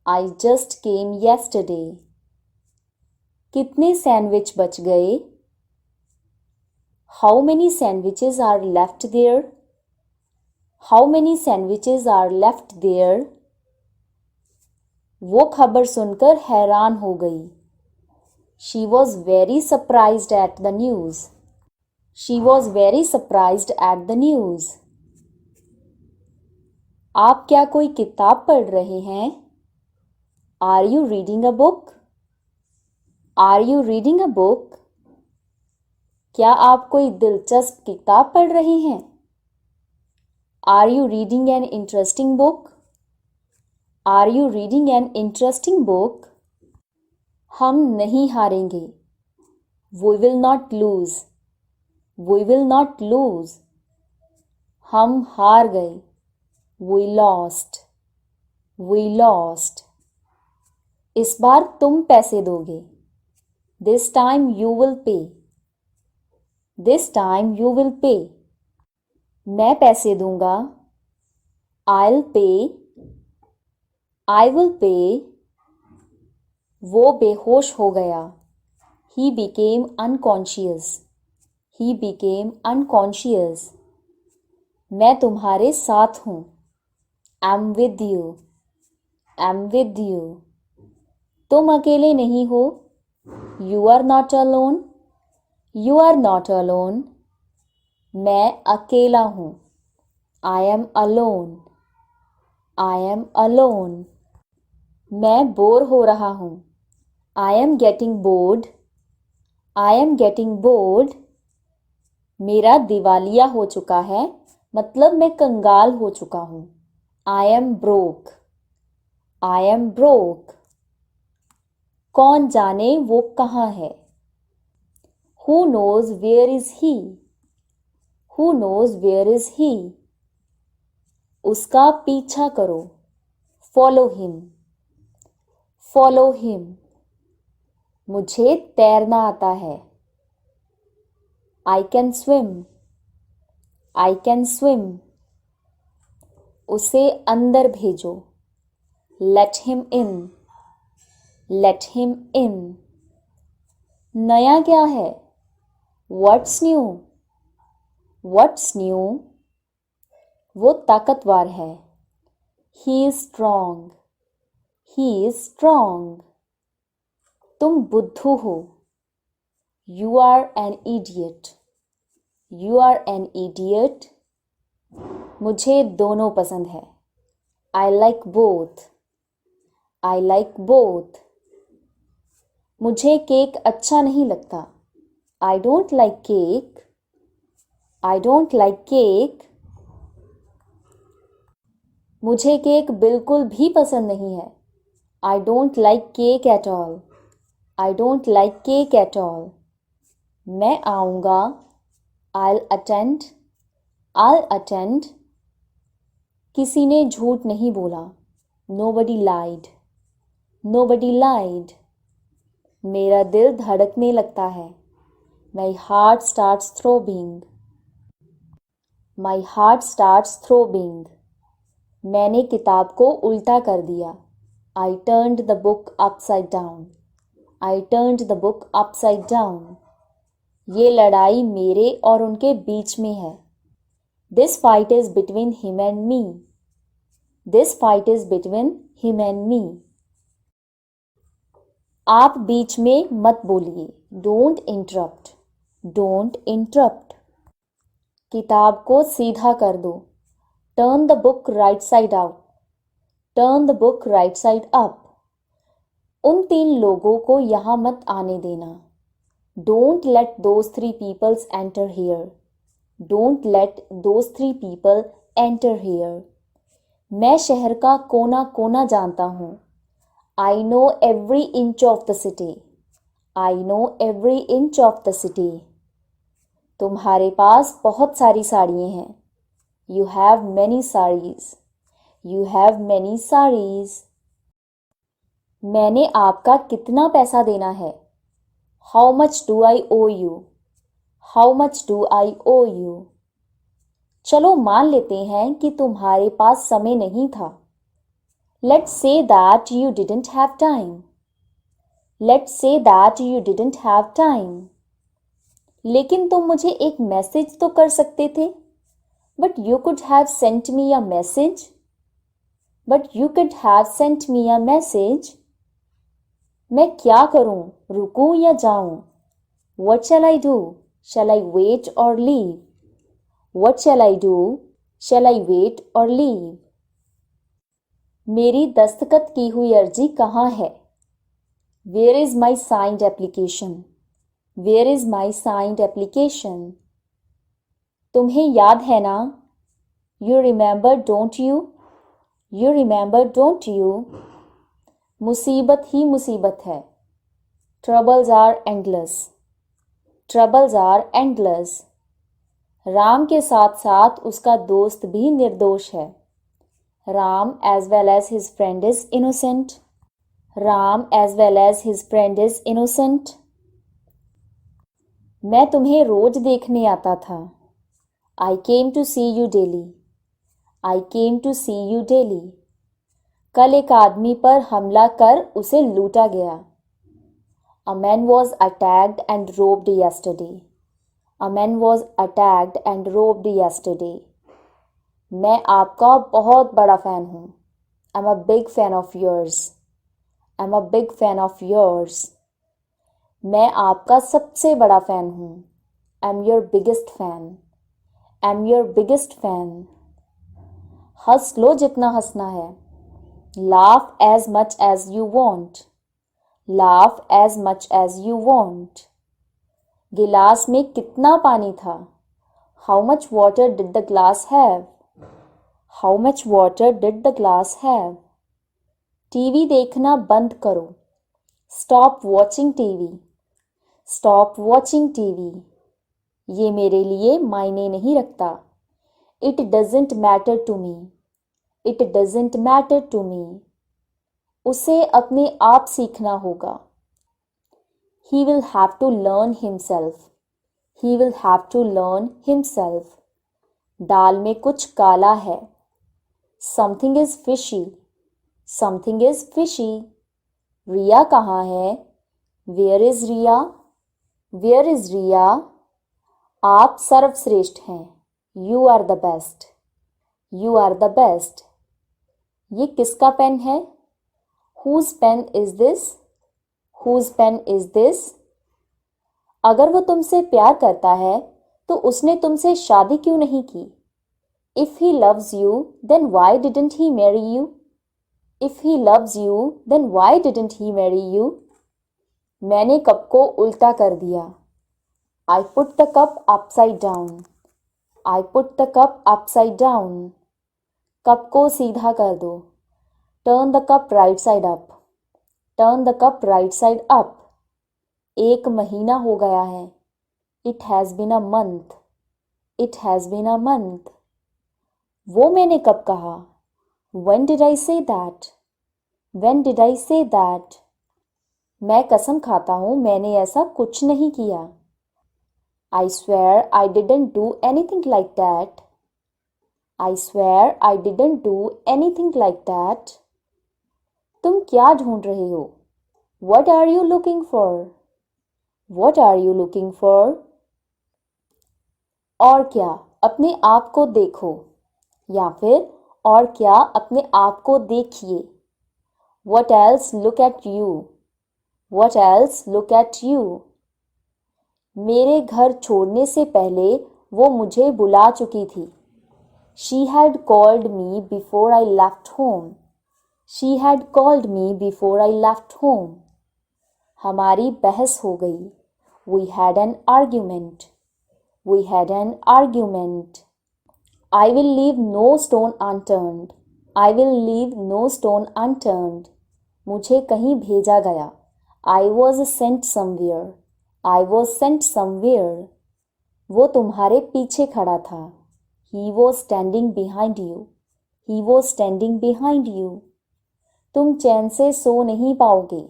I just came yesterday. कितने सैंडविच बच गए? How many sandwiches are left there? How many sandwiches are left there? वो खबर सुनकर हैरान हो गई. She was very surprised at the news. She was very surprised at the news. आप क्या कोई किताब पढ़ रहे हैं? Are you reading a book? Are you reading a book? क्या आप कोई दिलचस्प किताब पढ़ रहे हैं? Are you reading an interesting book? Are you reading an interesting book? हम नहीं हारेंगे. We will not lose. We will not lose. हम हार गए. We lost. We lost. इस बार तुम पैसे दोगे. This time you will pay. This time you will pay. मैं पैसे दूंगा. I'll pay. I will pay. वो बेहोश हो गया. He became unconscious. He became unconscious. मैं तुम्हारे साथ हूँ. I'm with you. I'm with you. तुम अकेले नहीं हो. You are not alone. You are not alone. मैं अकेला हूँ. I am alone. I am alone. मैं बोर हो रहा हूँ. I am getting bored. I am getting bored. मेरा दिवालिया हो चुका है. मतलब मैं कंगाल हो चुका हूँ. I am broke. I am broke. कौन जाने वो कहाँ है. Who knows where is he? Who knows where is he? उसका पीछा करो. Follow him. Follow him. मुझे तैरना आता है. I can swim. I can swim. उसे अंदर भेजो. Let him in. Let him in. नया क्या है? What's new? What's new? वो ताकतवर है. He is strong. He is strong. तुम बुद्धू हो. You are an idiot. You are an idiot. मुझे दोनों पसंद है. I like both. I like both. मुझे केक अच्छा नहीं लगता. I don't like cake. I don't like cake. मुझे केक बिल्कुल भी पसंद नहीं है. I don't like cake at all. I don't like cake at all. मैं आऊँगा. I'll attend. I'll attend. किसी ने झूठ नहीं बोला. Nobody lied. Nobody lied. मेरा दिल धड़कने लगता है. My heart starts throbbing. My heart starts throbbing. मैंने किताब को उल्टा कर दिया. I turned the book upside down. I turned the book upside down. ये लड़ाई मेरे और उनके बीच में है. This fight is between him and me. This fight is between him and me. आप बीच में मत बोलिए. Don't interrupt. Don't interrupt. किताब को सीधा कर दो. Turn the book right side out. Turn the book right side up. उन 3 लोगों को यहाँ मत आने देना. Don't let those 3 peoples enter here. Don't let those 3 people enter here. मैं शहर का कोना कोना जानता हूँ. I know every inch of the city. I know every inch of the city. तुम्हारे पास बहुत सारी साड़ियाँ हैं. You have many sarees. You have many sarees. मैंने आपका कितना पैसा देना है? How much do I owe you? How much do I owe you? चलो मान लेते हैं कि तुम्हारे पास समय नहीं था. Let's say that you didn't have time. Let's say that you didn't have time. लेकिन तुम मुझे एक मैसेज तो कर सकते थे. But you could have sent me a message. But you could have sent me a message. मैं क्या करूं? रुकूं या जाऊं? What shall I do? Shall I wait or leave? What shall I do? Shall I wait or leave? मेरी दस्तखत की हुई अर्जी कहाँ है? Where is my signed application? Where is my signed application? तुम्हें याद है ना? You remember, don't you? You remember, don't you? मुसीबत ही मुसीबत है. Troubles are endless. Troubles are endless. Ram के साथ साथ उसका दोस्त भी निर्दोष है. Ram as well as his friend is innocent. Ram as well as his friend is innocent. मैं तुम्हें रोज देखने आता था. I came to see you daily. I came to see you daily. कल एक आदमी पर हमला कर उसे लूटा गया. A man was attacked and robbed yesterday. A man was attacked and robbed yesterday. मैं आपका बहुत बड़ा फ़ैन हूँ. I'm a big fan of yours. I'm a big fan of yours. मैं आपका सबसे बड़ा फ़ैन हूँ. I'm your biggest fan. I'm your biggest fan. हंस लो जितना हंसना है. Laugh as much as you want. Laugh as much as you want. गिलास में कितना पानी था? How much water did the glass have? How much water did the glass have? TV देखना बंद करो. Stop watching TV. Stop watching TV. ये मेरे लिए मायने नहीं रखता. It doesn't matter to me. It doesn't matter to me. उसे अपने आप सीखना होगा. He will have to learn himself. He will have to learn himself. दाल में कुछ काला है. Something is fishy. Something is fishy. रिया कहाँ है? Where is Riya? Where is Riya? आप सर्वश्रेष्ठ हैं. You are the best. You are the best. ये किसका पेन है? Whose pen is this? Whose pen is this? अगर वो तुमसे प्यार करता है तो उसने तुमसे शादी क्यों नहीं की? If he loves you, then why didn't he marry you? If he loves you, then why didn't he marry you? मैंने कप को उल्टा कर दिया. I put the cup upside down. I put the cup upside down. Cup को सीधा कर दो. Turn the cup right side up. Turn the cup right side up. 1 महीना हो गया है. It has been a month. It has been a month. वो मैंने कब कहा? When did I say that? When did I say that? मैं कसम खाता हूँ मैंने ऐसा कुछ नहीं किया. I swear I didn't do anything like that. I swear I didn't do anything like that. तुम क्या ढूंढ रहे हो? What are you looking for? What are you looking for? और क्या अपने आप को देखो. या फिर और क्या अपने आप को देखिए. What else look at you? What else look at you? मेरे घर छोड़ने से पहले वो मुझे बुला चुकी थी. She had called me before I left home. She had called me before I left home. हमारी बहस हो गई. We had an argument. We had an argument. I will leave no stone unturned. I will leave no stone unturned. मुझे कहीं भेजा गया. I was sent somewhere. I was sent somewhere. वो तुम्हारे पीछे खड़ा था. He was standing behind you. He was standing behind you. तुम चैन से सो नहीं पाओगे.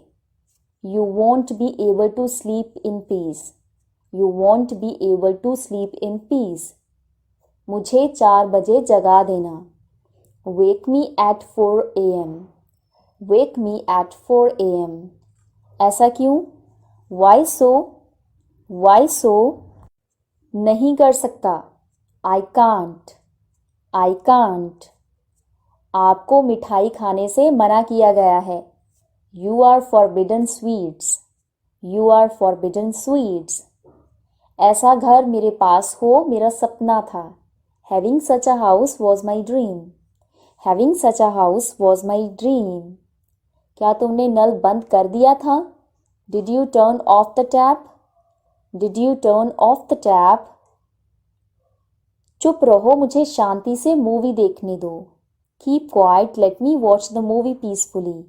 You won't be able to sleep in peace. You won't be able to sleep in peace. मुझे 4 बजे जगा देना. Wake me at 4 a.m. Wake me at 4 a.m. ऐसा क्यों? Why so? Why so? नहीं कर सकता. I can't. I can't. आपको मिठाई खाने से मना किया गया है. You are forbidden sweets. You are forbidden sweets. ऐसा घर मेरे पास हो मेरा सपना था. Having such a house was my dream. Having such a house was my dream. क्या तुमने नल बंद कर दिया था? Did you turn off the tap? Did you turn off the tap? चुप रहो मुझे शांति से मूवी देखने दो. Keep quiet, let me watch the movie peacefully.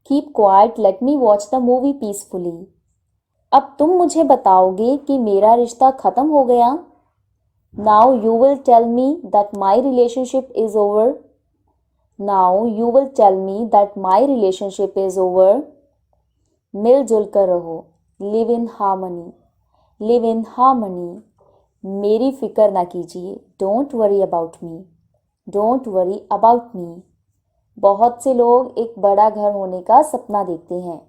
Keep quiet, let me watch the movie peacefully. अब तुम मुझे बताओगे कि मेरा रिश्ता खत्म हो गया. Now you will tell me that my relationship is over. Now you will tell me that my relationship is over. मिलजुल कर रहो. Live in harmony. Live in harmony. मेरी फिक्र ना कीजिए. Don't worry about me. Don't worry about me. बहुत से लोग एक बड़ा घर होने का सपना देखते हैं.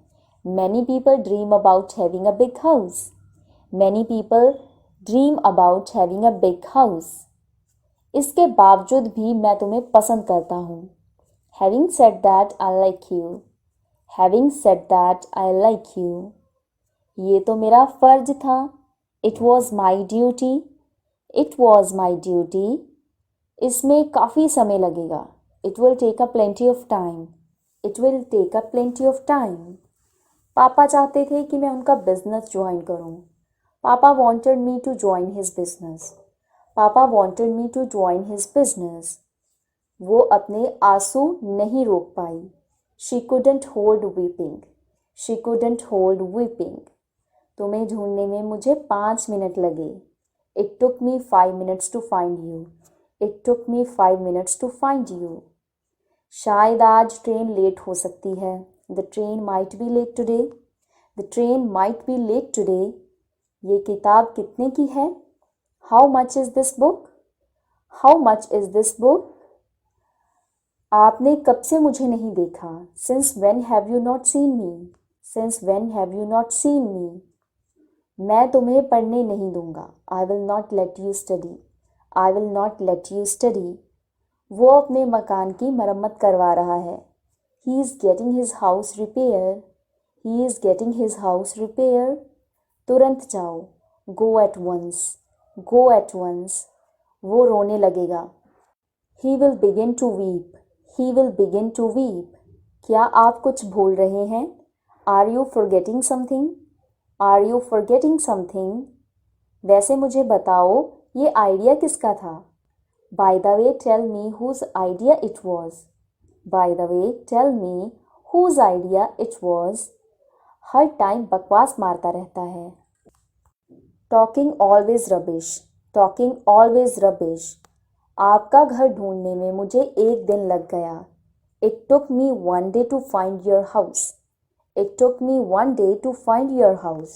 Many people dream about having a big house. Many people dream about having a big house. इसके बावजूद भी मैं तुम्हें पसंद करता हूँ. Having said that, I like you. Having said that, I like you. ये तो मेरा फर्ज था. It was my duty. It was my duty. इसमें काफ़ी समय लगेगा. It will take a plenty of time. It will take a plenty of time. पापा चाहते थे कि मैं उनका बिजनेस ज्वाइन करूं. पापा wanted me to join his business. पापा wanted me to join his business. वो अपने आंसू नहीं रोक पाई. She couldn't hold weeping. She couldn't hold weeping. तुम्हें ढूंढने में मुझे 5 मिनट लगे. It took me 5 minutes to find you. It took me 5 minutes to find you. शायद आज ट्रेन लेट हो सकती है. The train might be late today. The train might be late today. ये किताब कितने की है? How much is this book? How much is this book? आपने कब से मुझे नहीं देखा? Since when have you not seen me? Since when have you not seen me? मैं तुम्हें पढ़ने नहीं दूंगा. I will not let you study. I will not let you study. वो अपने मकान की मरम्मत करवा रहा है. He is getting his house repair. He is getting his house repair. तुरंत जाओ. Go at once. Go at once. वो रोने लगेगा. He will begin to weep. He will begin to weep. क्या आप कुछ भूल रहे हैं? Are you forgetting something? Are you forgetting something? वैसे मुझे बताओ ये आइडिया किसका था? By the way, tell me whose idea it was. By the way, tell me whose idea it was. Her time बकवास मारता रहता है. Talking always rubbish. Talking always rubbish. आपका घर ढूंढने में मुझे 1 दिन लग गया. It took me 1 day to find your house. It took me 1 day to find your house.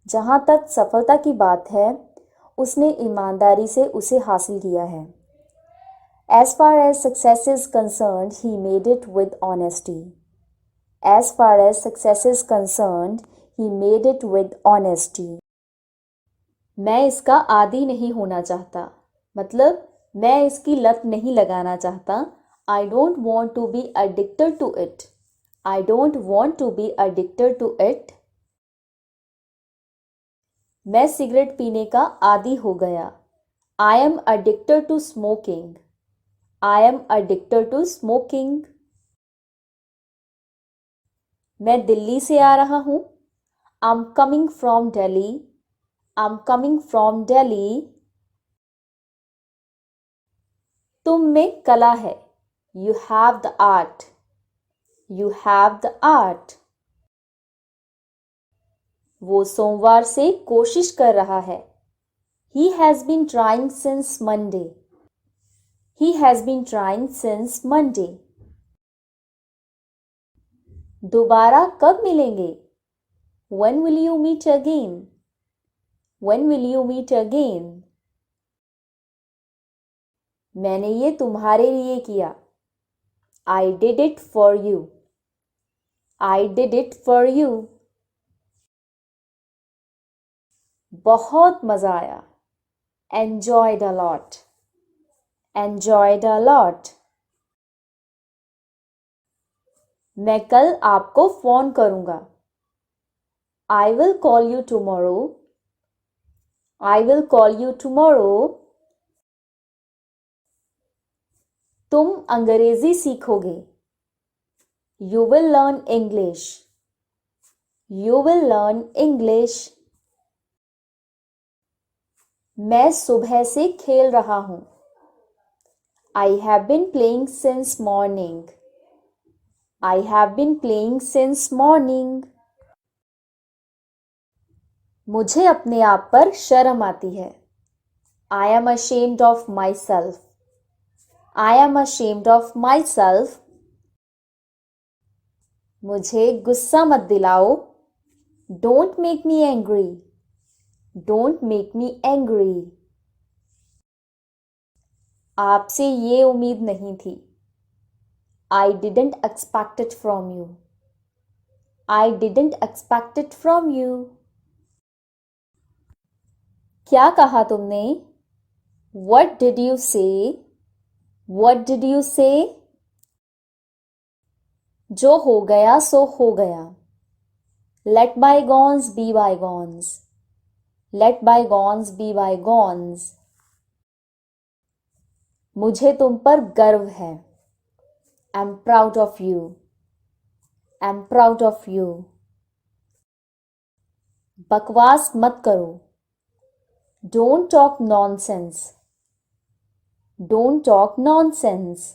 जहाँ तक सफलता की बात है, उसने ईमानदारी से उसे हासिल किया है. As far as success is concerned, he made it with honesty. As far as success is concerned, he made it with honesty. मैं इसका आदी नहीं होना चाहता. मतलब मैं इसकी लत नहीं लगाना चाहता. I don't want to be addicted to it. I don't want to be addicted to it. मैं सिगरेट पीने का आदी हो गया. I am addicted to smoking. I am addicted to smoking. मैं दिल्ली से आ रहा हूँ. I'm coming from Delhi. I'm coming from Delhi. तुम में कला है. You have the art. You have the art. वो सोमवार से कोशिश कर रहा है. He has been trying since Monday. He has been trying since Monday. दोबारा कब मिलेंगे? When will you meet again? When will you meet again? मैंने ये तुम्हारे लिए किया. I did it for you. I did it for you. बहुत मज़ा आया. Enjoyed a lot. Enjoyed a lot. मैं कल आपको फ़ोन करूँगा. I will call you tomorrow. I will call you tomorrow. तुम अंग्रेज़ी सीखोगे. You will learn English. You will learn English. मैं सुबह से खेल रहा हूँ. I have been playing since morning. I have been playing since morning. मुझे अपने आप पर शर्म आती है. I am ashamed of myself. I am ashamed of myself. मुझे गुस्सा मत दिलाओ. Don't make me angry. Don't make me angry. आपसे ये उम्मीद नहीं थी. I didn't expect it from you. I didn't expect it from you. क्या कहा तुमने? What did you say? What did you say? जो हो गया सो हो गया. Let bygones be bygones. Let bygones be bygones. मुझे तुम पर गर्व है. I'm proud of you. I'm proud of you. बकवास मत करो. Don't talk nonsense. Don't talk nonsense.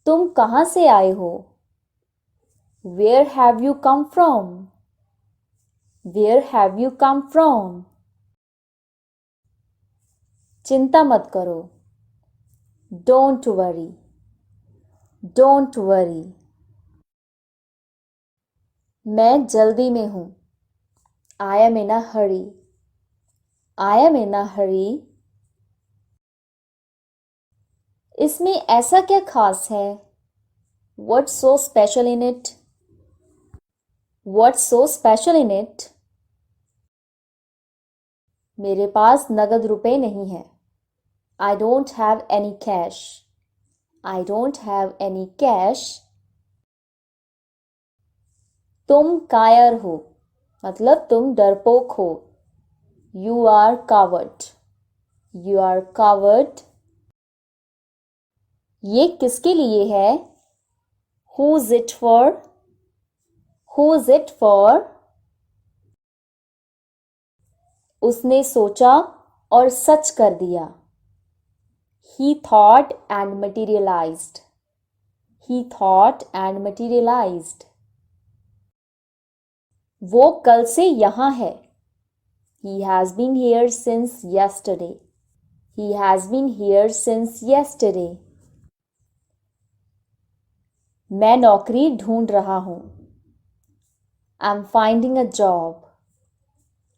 तुम कहाँ से आए हो? Where have you come from? Where have you come from? चिंता मत करो. Don't worry. Don't worry. मैं जल्दी में हूँ. I am in a hurry. I am in a hurry. इसमें ऐसा क्या खास है? What's so special in it? What's so special in it? मेरे पास नगद रुपए नहीं है. I don't have any cash. I don't have any cash. तुम कायर हो. मतलब तुम डरपोक हो. You are coward. You are coward. ये किसके लिए है? Who's it for? Who's it for? उसने सोचा और सच कर दिया. He thought and materialized. He thought and materialized. वो कल से यहाँ है. He has been here since yesterday. He has been here since yesterday. मैं नौकरी ढूंढ रहा हूँ. I'm finding a job.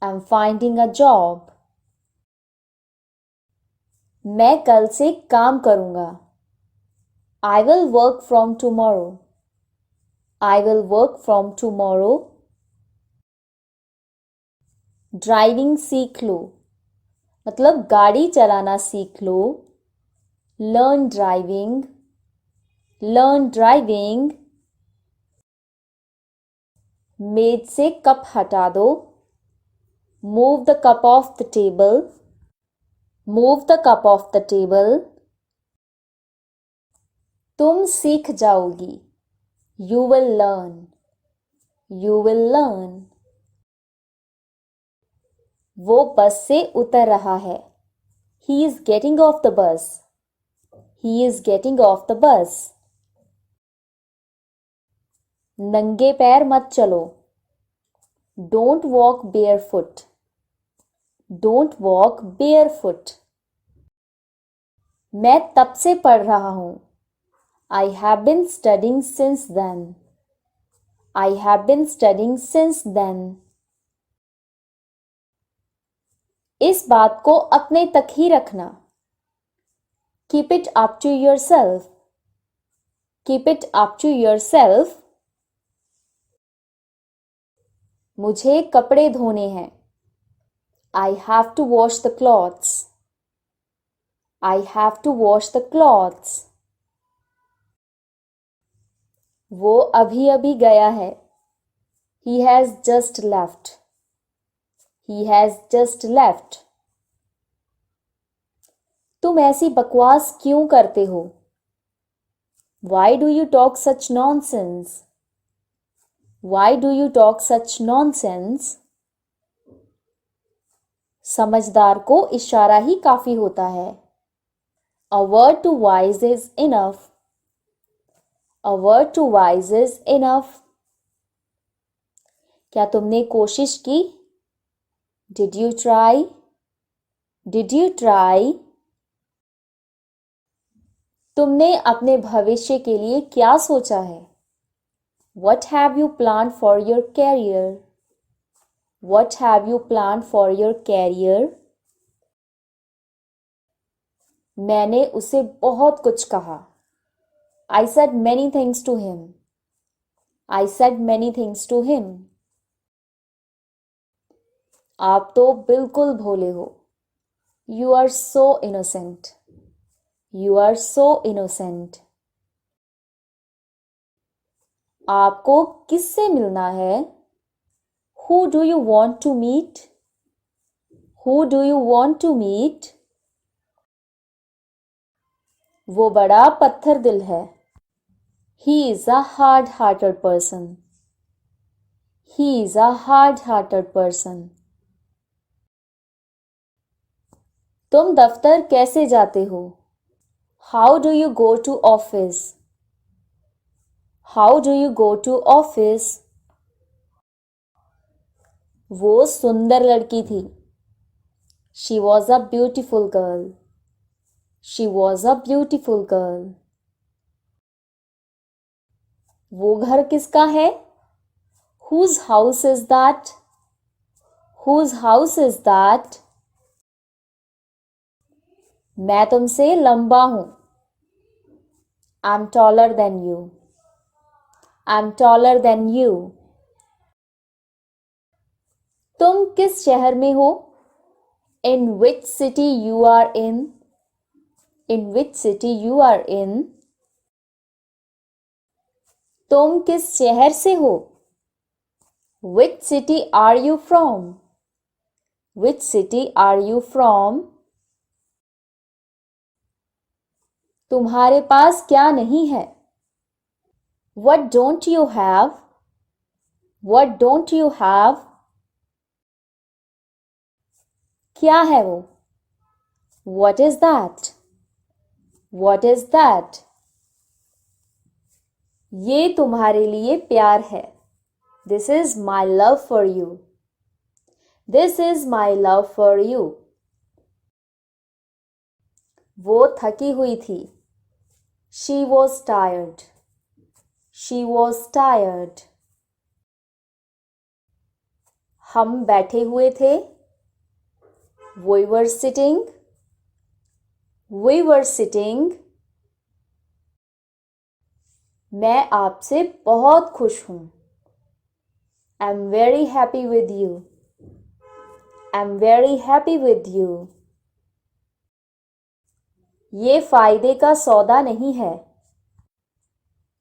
I'm finding a job. मैं कल से काम करूँगा. I will work from tomorrow. I will work from tomorrow. Driving सीख लो. मतलब गाड़ी चलाना सीख लो. Learn driving. Learn driving. मेज से कप हटा दो. Move the cup off the table. Move the cup off the table. तुम सीख जाओगी. You will learn. You will learn. वो बस से उतर रहा है. He is getting off the bus. He is getting off the bus. नंगे पैर मत चलो. Don't walk barefoot. Don't walk barefoot. मैं तब से पढ़ रहा हूँ. I have been studying since then. I have been studying since then. इस बात को अपने तक ही रखना. Keep it up to yourself. Keep it up to yourself. मुझे कपड़े धोने हैं. I have to wash the clothes. I have to wash the clothes. वो अभी अभी गया है. He has just left. He has just left. तुम ऐसी बकवास क्यों करते हो? Why do you talk such nonsense? Why do you talk such nonsense? समझदार को इशारा ही काफी होता है. A word to wise is enough. A word to wise is enough. क्या तुमने कोशिश की? Did you try? Did you try? तुमने अपने भविष्य के लिए क्या सोचा है? What have you planned for your career? What have you planned for your career? मैंने उसे बहुत कुछ कहा. I said many things to him. I said many things to him. आप तो बिल्कुल भोले हो. You are so innocent. You are so innocent. आपको किससे मिलना है? Who do you want to meet? Who do you want to meet? वो बड़ा पत्थर दिल है. He is a hard-hearted person. He is a hard-hearted person. तुम दफ्तर कैसे जाते हो? How do you go to office? How do you go to office? वो सुंदर लड़की थी. She was a beautiful girl. She was a beautiful girl. वो घर किसका है? Whose house is that? Whose house is that? मैं तुमसे लंबा हूं. I'm taller than you. I'm taller than you. तुम किस शहर में हो? In which city you are in? In which city you are in? तुम किस शहर से हो? Which city are you from? Which city are you from? तुम्हारे पास क्या नहीं है? What don't you have? What don't you have? क्या है वो? What is that? What is that? ये तुम्हारे लिए प्यार है. This is my love for you. This is my love for you. वो थकी हुई थी. She was tired. She was tired. हम बैठे हुए थे. We were sitting. We were sitting. मैं आपसे बहुत खुश हूँ. I'm very happy with you. I'm very happy with you. ये फायदे का सौदा नहीं है.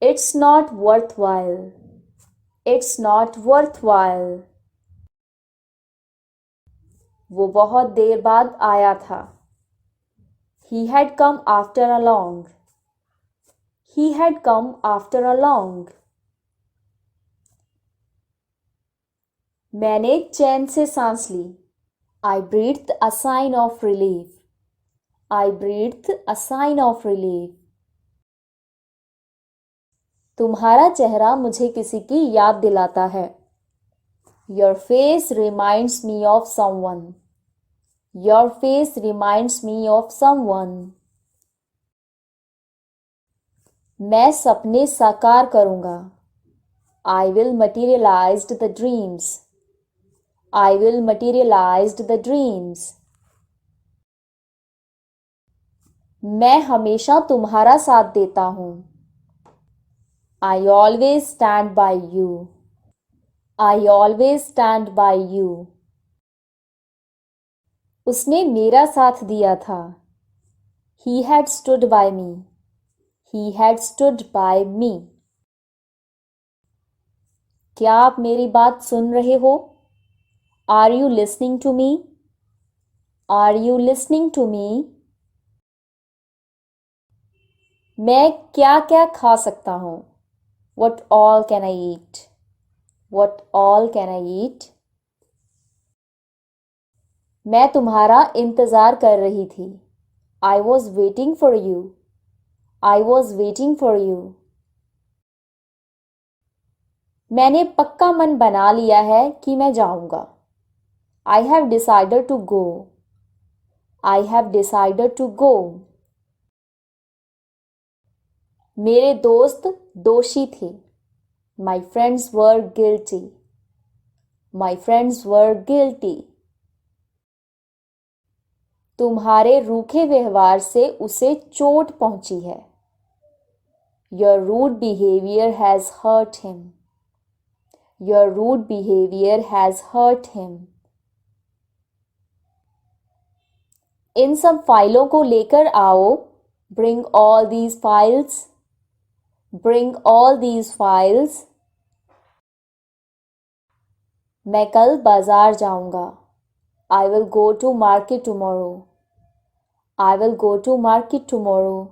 It's not worthwhile. It's not worthwhile. वो बहुत देर बाद आया था. He had come after a long. He had come after a long. मैंने चैन से सांस ली. I breathed a sign of relief. I breathed a sign of relief. तुम्हारा चेहरा मुझे किसी की याद दिलाता है. Your face reminds me of someone. Your face reminds me of someone. मैं सपने साकार करूंगा. I will materialize the dreams. I will materialize the dreams. मैं हमेशा तुम्हारा साथ देता हूँ. I always stand by you. I always stand by you. उसने मेरा साथ दिया था. He had stood by me. He had stood by me. क्या आप मेरी बात सुन रहे हो? Are you listening to me? Are you listening to me? मैं क्या क्या खा सकता हूँ? What all can I eat? What all can I eat? मैं तुम्हारा इंतज़ार कर रही थी. I was waiting for you. I was waiting for you. मैंने पक्का मन बना लिया है कि मैं जाऊंगा. I have decided to go. I have decided to go. मेरे दोस्त दोषी थे. My friends were guilty. My friends were guilty. तुम्हारे रूखे व्यवहार से उसे चोट पहुंची है. Your rude behavior has hurt him. Your rude behavior has hurt him. इन सब फाइलों को लेकर आओ. Bring all these files. Bring all these files. मैं कल बाजार जाऊंगा. I will go to market tomorrow. I will go to market tomorrow.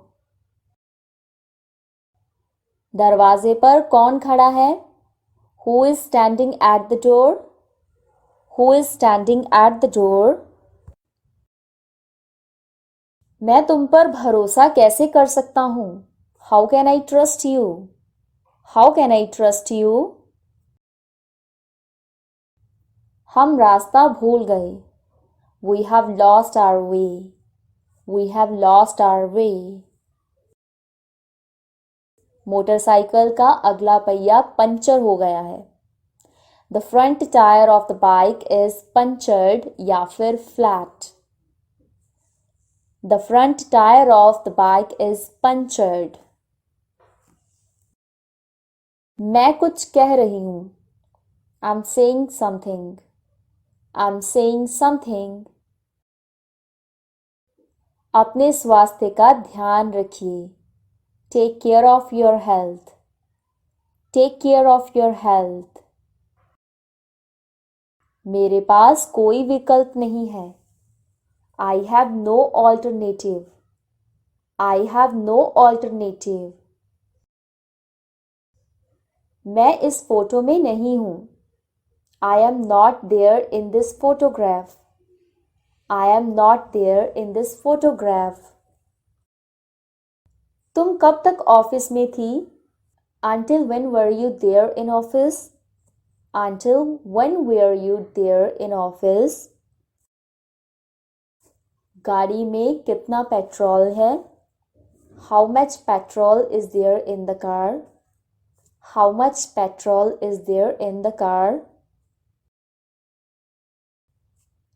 दरवाजे पर कौन खड़ा है? Who is standing at the door? Who is standing at the door? मैं तुम पर भरोसा कैसे कर सकता हूँ? How can I trust you? How can I trust you? हम रास्ता भूल गए. We have lost our way. We have lost our way. Motorcycle का अगला पहिया पंचर हो गया है. The front tire of the bike is punctured या फिर flat. The front tire of the bike is punctured. मैं कुछ कह रही हूँ. I'm saying something. I'm saying something. अपने स्वास्थ्य का ध्यान रखिए. Take care of your health. Take care of your health. मेरे पास कोई विकल्प नहीं है. I have no alternative. I have no alternative. मैं इस फोटो में नहीं हूँ. I am not there in this photograph. I am not there in this photograph. तुम कब तक ऑफिस में थी? Until when were you there in office? Until when were you there in office? गाड़ी में कितना पेट्रोल है? How much petrol is there in the car? How much petrol is there in the car?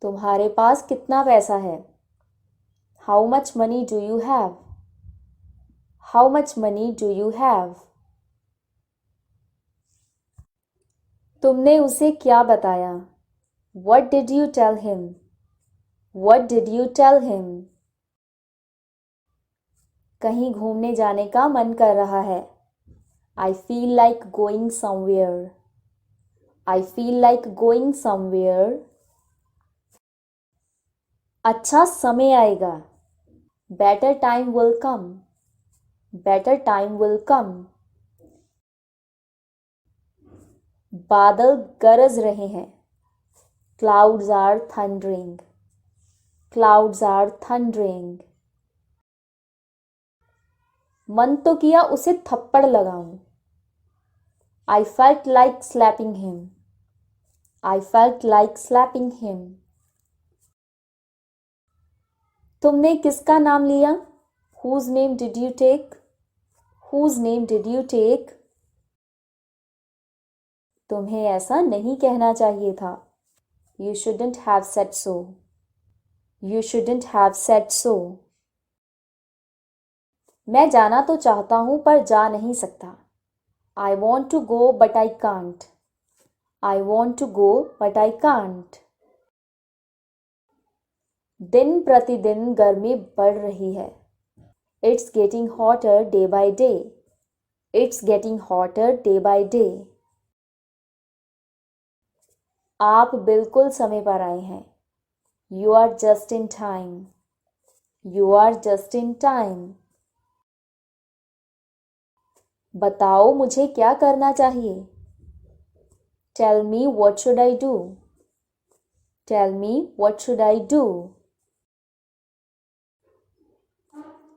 तुम्हारे पास कितना पैसा है? How much money do you have? How much money do you have? तुमने उसे क्या बताया? What did you tell him? What did you tell him? कहीं घूमने जाने का मन कर रहा है. I feel like going somewhere. I feel like going somewhere. अच्छा समय आएगा. Better time will come. Better time will come. बादल गरज रहे हैं. Clouds are thundering. Clouds are thundering. मन तो किया उसे थप्पड़ लगाऊं. I felt like slapping him. I felt like slapping him. तुमने किसका नाम लिया? Whose name did you take? Whose name did you take? तुम्हें ऐसा नहीं कहना चाहिए था. You shouldn't have said so. You shouldn't have said so. मैं जाना तो चाहता हूं पर जा नहीं सकता. I want to go but I can't. I want to go but I can't. दिन प्रतिदिन गर्मी बढ़ रही है. It's getting hotter day by day. It's getting hotter day by day. आप बिल्कुल समय पर आए हैं. You are just in time. You are just in time. बताओ मुझे क्या करना चाहिए. Tell me what should I do. Tell me what should I do.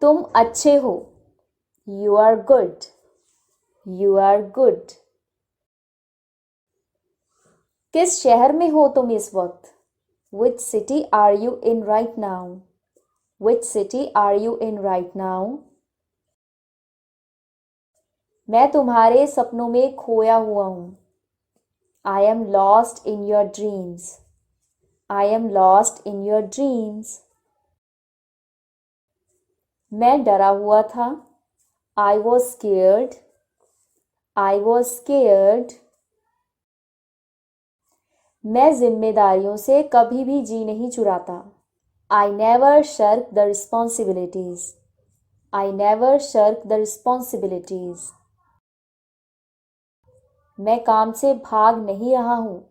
तुम अच्छे हो. You are good. You are good. किस शहर में हो तुम इस वक्त? Which city are you in right now? Which city are you in right now? मैं तुम्हारे सपनों में खोया हुआ हूँ. I am lost in your dreams. I am lost in your dreams. मैं डरा हुआ था. I was scared. I was scared. मैं जिम्मेदारियों से कभी भी जी नहीं चुराता. I never shirk the responsibilities. I never shirk the responsibilities. मैं काम से भाग नहीं रहा हूँ.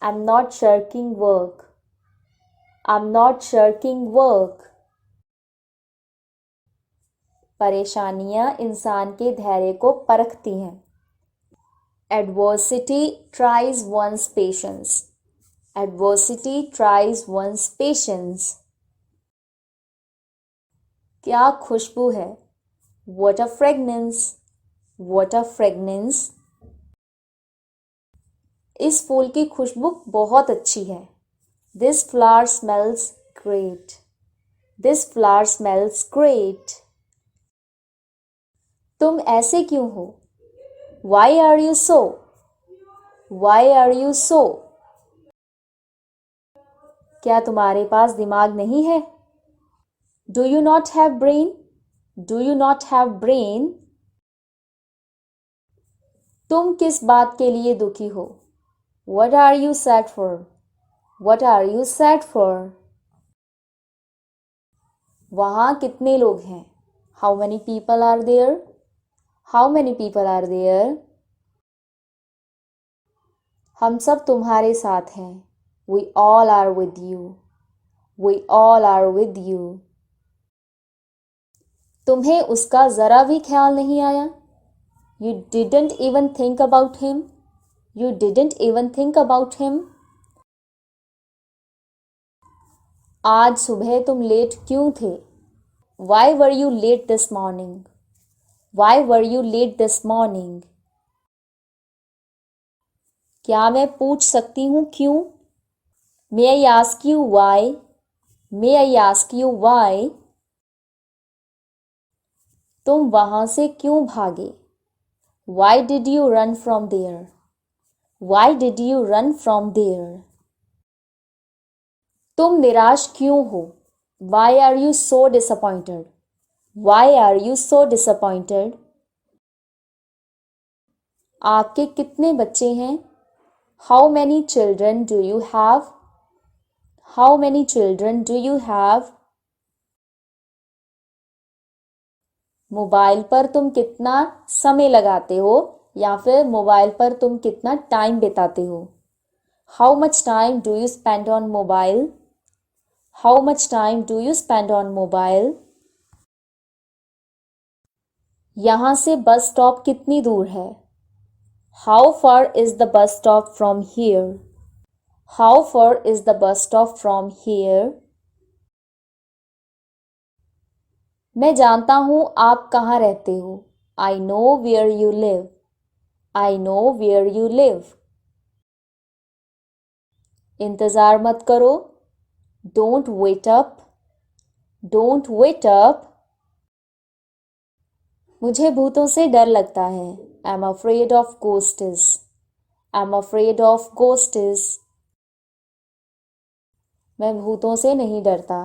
I'm not shirking work. I'm not shirking work. परेशानियां इंसान के धैर्य को परखती हैं. Adversity tries one's patience. Adversity tries one's patience. क्या खुशबू है. What a fragrance. What a fragrance. इस फूल की खुशबू बहुत अच्छी है. This flower smells great. This flower smells great. तुम ऐसे क्यों हो? Why are you so? Why are you so? क्या तुम्हारे पास दिमाग नहीं है? Do you not have brain? Do you not have brain? तुम किस बात के लिए दुखी हो? What are you sad for? What are you sad for? वहाँ कितने लोग हैं? How many people are there? How many people are there? हम सब तुम्हारे साथ हैं. We all are with you. We all are with you. तुम्हें उसका जरा भी ख्याल नहीं आया? You didn't even think about him. You didn't even think about him. आज सुबह तुम लेट क्यों थे? Why were you late this morning? Why were you late this morning? क्या मैं पूछ सकती हूँ क्यों? May I ask you why? May I ask you why? तुम वहाँ से क्यों भागे? Why did you run from there? Why did you run from there? तुम निराश क्यों हो? Why are you so disappointed? Why are you so disappointed? आपके कितने बच्चे हैं? How many children do you have? How many children do you have? Mobile पर तुम कितना समय लगाते हो या फिर मोबाइल पर तुम कितना टाइम बिताते हो? How much time do you spend on mobile? How much time do you spend on mobile? यहाँ से बस स्टॉप कितनी दूर है? How far is the bus stop from here? How far is the bus stop from here? मैं जानता हूँ आप कहाँ रहते हो. I know where you live. I know where you live. इंतज़ार मत करो. Don't wait up. Don't wait up. मुझे भूतों से डर लगता है. I'm afraid of ghosts. I'm afraid of ghosts. मैं भूतों से नहीं डरता.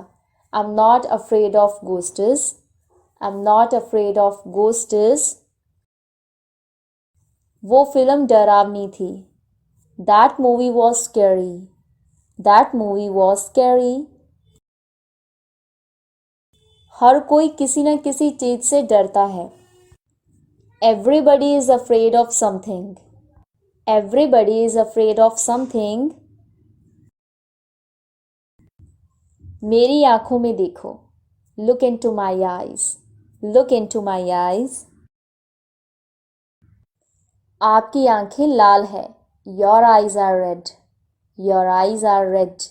I'm not afraid of ghosts. I'm not afraid of ghosts. वो फिल्म डरावनी थी. That movie was scary. That movie was scary. हर कोई किसी न किसी चीज से डरता है. Everybody is afraid of something. Everybody is afraid of something. मेरी आंखों में देखो. Look into my eyes. Look into my eyes. आपकी आंखें लाल है. Your eyes are red. Your eyes are red.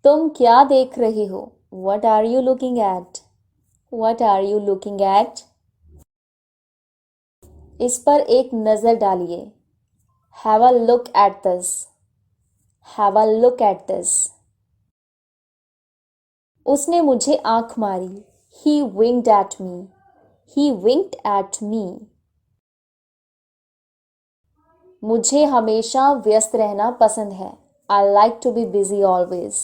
तुम क्या देख रहे हो? What are you looking at? What are you looking at? इस पर एक नज़र डालिए. Have a look at this. Have a look at this. उसने मुझे आंख मारी. He winked at me. He winked at me. मुझे हमेशा व्यस्त रहना पसंद है. I like to be busy always.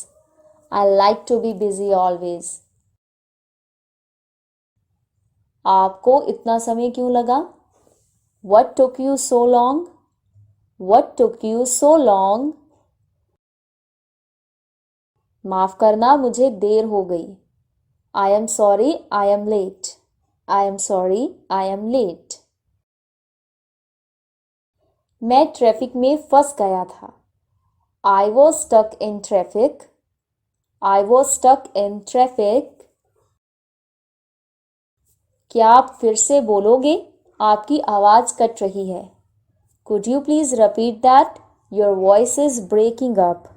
I like to be busy always. आपको इतना समय क्यों लगा? What took you so long? What took you so long? माफ करना मुझे देर हो गई. I am sorry, I am late. I am sorry, I am late. मैं ट्रैफिक में फंस गया था. I was stuck in traffic. I was stuck in traffic. क्या आप फिर से बोलोगे? आपकी आवाज़ कट रही है. Could you please repeat that? Your voice is breaking up.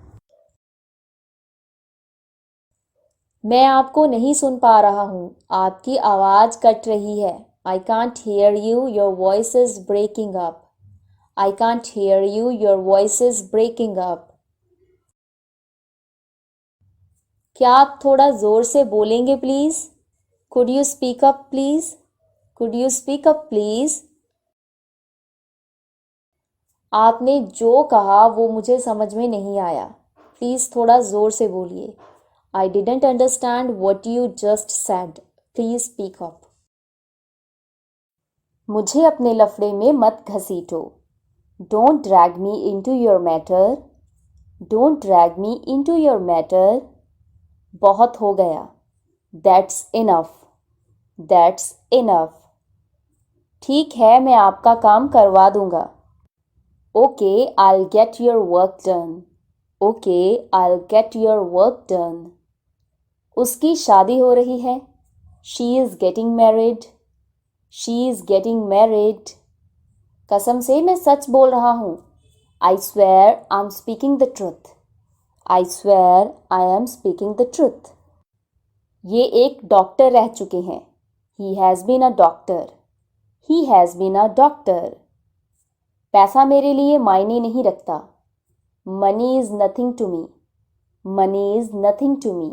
मैं आपको नहीं सुन पा रहा हूँ. आपकी आवाज़ कट रही है. I can't hear you. Your voice is breaking up. I can't hear you. Your voice is breaking up. क्या आप थोड़ा ज़ोर से बोलेंगे please? Could you speak up please? Could you speak up please? आपने जो कहा वो मुझे समझ में नहीं आया. प्लीज़ थोड़ा ज़ोर से बोलिए. I didn't understand what you just said. Please speak up. मुझे अपने लफड़े में मत घसीटो. Don't drag me into your matter. Don't drag me into your matter. बहुत हो गया. That's enough. That's enough. ठीक है, मैं आपका काम करवा दूंगा. Okay, I'll get your work done. Okay, I'll get your work done. उसकी शादी हो रही है. She is getting married. She is getting married. कसम से मैं सच बोल रहा हूँ. I swear I'm speaking the truth. I swear I am speaking the truth. ये एक डॉक्टर रह चुके हैं. He has been a doctor. He has been a doctor. पैसा मेरे लिए मायने नहीं रखता. Money is nothing to me. Money is nothing to me.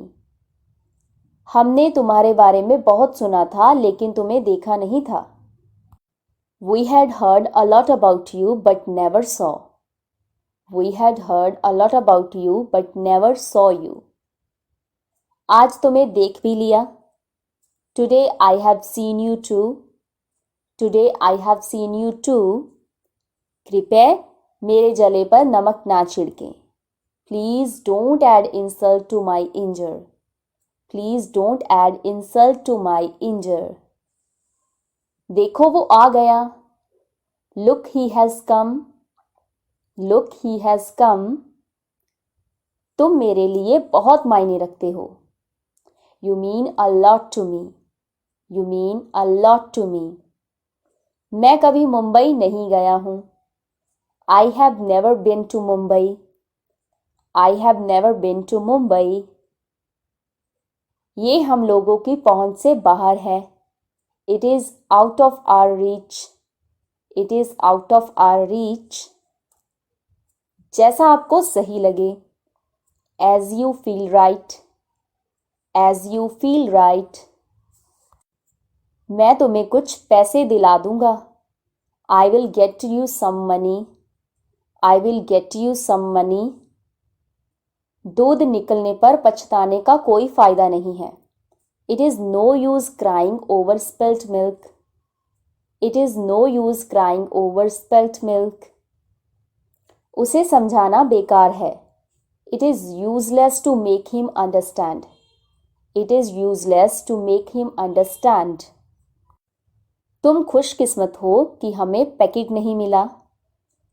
हमने तुम्हारे बारे में बहुत सुना था लेकिन तुम्हें देखा नहीं था. We had heard a lot about you but never saw. We had heard a lot about you but never saw you. आज तुम्हें देख भी लिया. Today I have seen you too. Today I have seen you too. कृपया मेरे जले पर नमक ना छिड़कें. Please don't add insult to my injury. Please don't add insult to my injury. देखो वो आ गया. Look he has come. Look he has come. तुम मेरे लिए बहुत मायने रखते हो. You mean a lot to me. You mean a lot to me. मैं कभी मुंबई नहीं गया हूँ. I have never been to Mumbai. I have never been to Mumbai. ये हम लोगों की पहुंच से बाहर है. It is out of our reach. It is out of our reach. जैसा आपको सही लगे. As you feel right. As you feel right. मैं तुम्हें कुछ पैसे दिला दूंगा. I will get you some money. I will get you some money. दूध निकलने पर पछताने का कोई फायदा नहीं है. It is no use crying over spilt milk. It is no use crying over spilt milk. उसे समझाना बेकार है. It is useless to make him understand. It is useless to make him understand. तुम खुशकिस्मत हो कि हमें पैकेट नहीं मिला.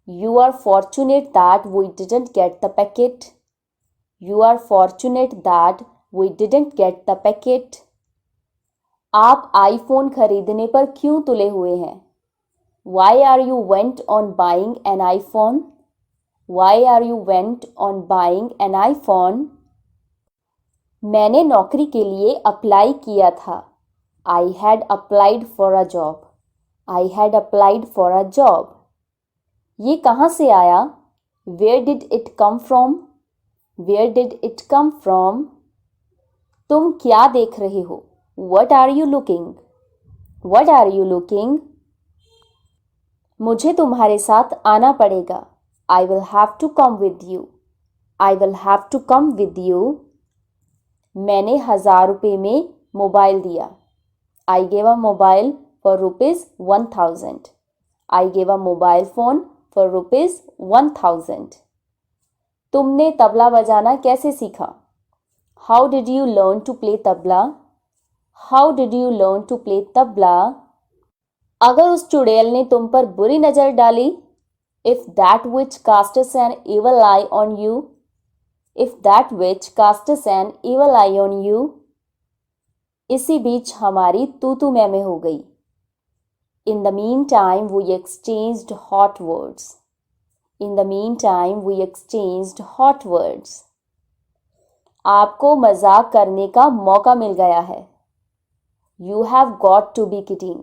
You are fortunate that we didn't get the packet. You are fortunate that we didn't get the packet. आप iPhone खरीदने पर क्यों तुले हुए हैं? Why are you went on buying an iPhone? Why are you went on buying an iPhone? मैंने नौकरी के लिए अप्लाई किया था. I had applied for a job. I had applied for a job. ये कहाँ से आया? Where did it come from? Where did it come from? तुम क्या देख रहे हो? What are you looking? What are you looking? मुझे तुम्हारे साथ आना पड़ेगा. I will have to come with you. I will have to come with you. मैंने 1000 रुपये में मोबाइल दिया. I gave a mobile for rupees 1000. I gave a mobile phone for rupees 1000. तुमने तबला बजाना कैसे सीखा? How did you learn to play tabla? How did you learn to play tabla? अगर उस चुड़ैल ने तुम पर बुरी नज़र डाली, if that witch casts an evil eye on you, if that witch casts an evil eye on you, इसी बीच हमारी तू मैं हो गई. In the meantime we exchanged hot words. In the meantime we exchanged hot words. आपको मजाक करने का मौका मिल गया है. You have got to be kidding.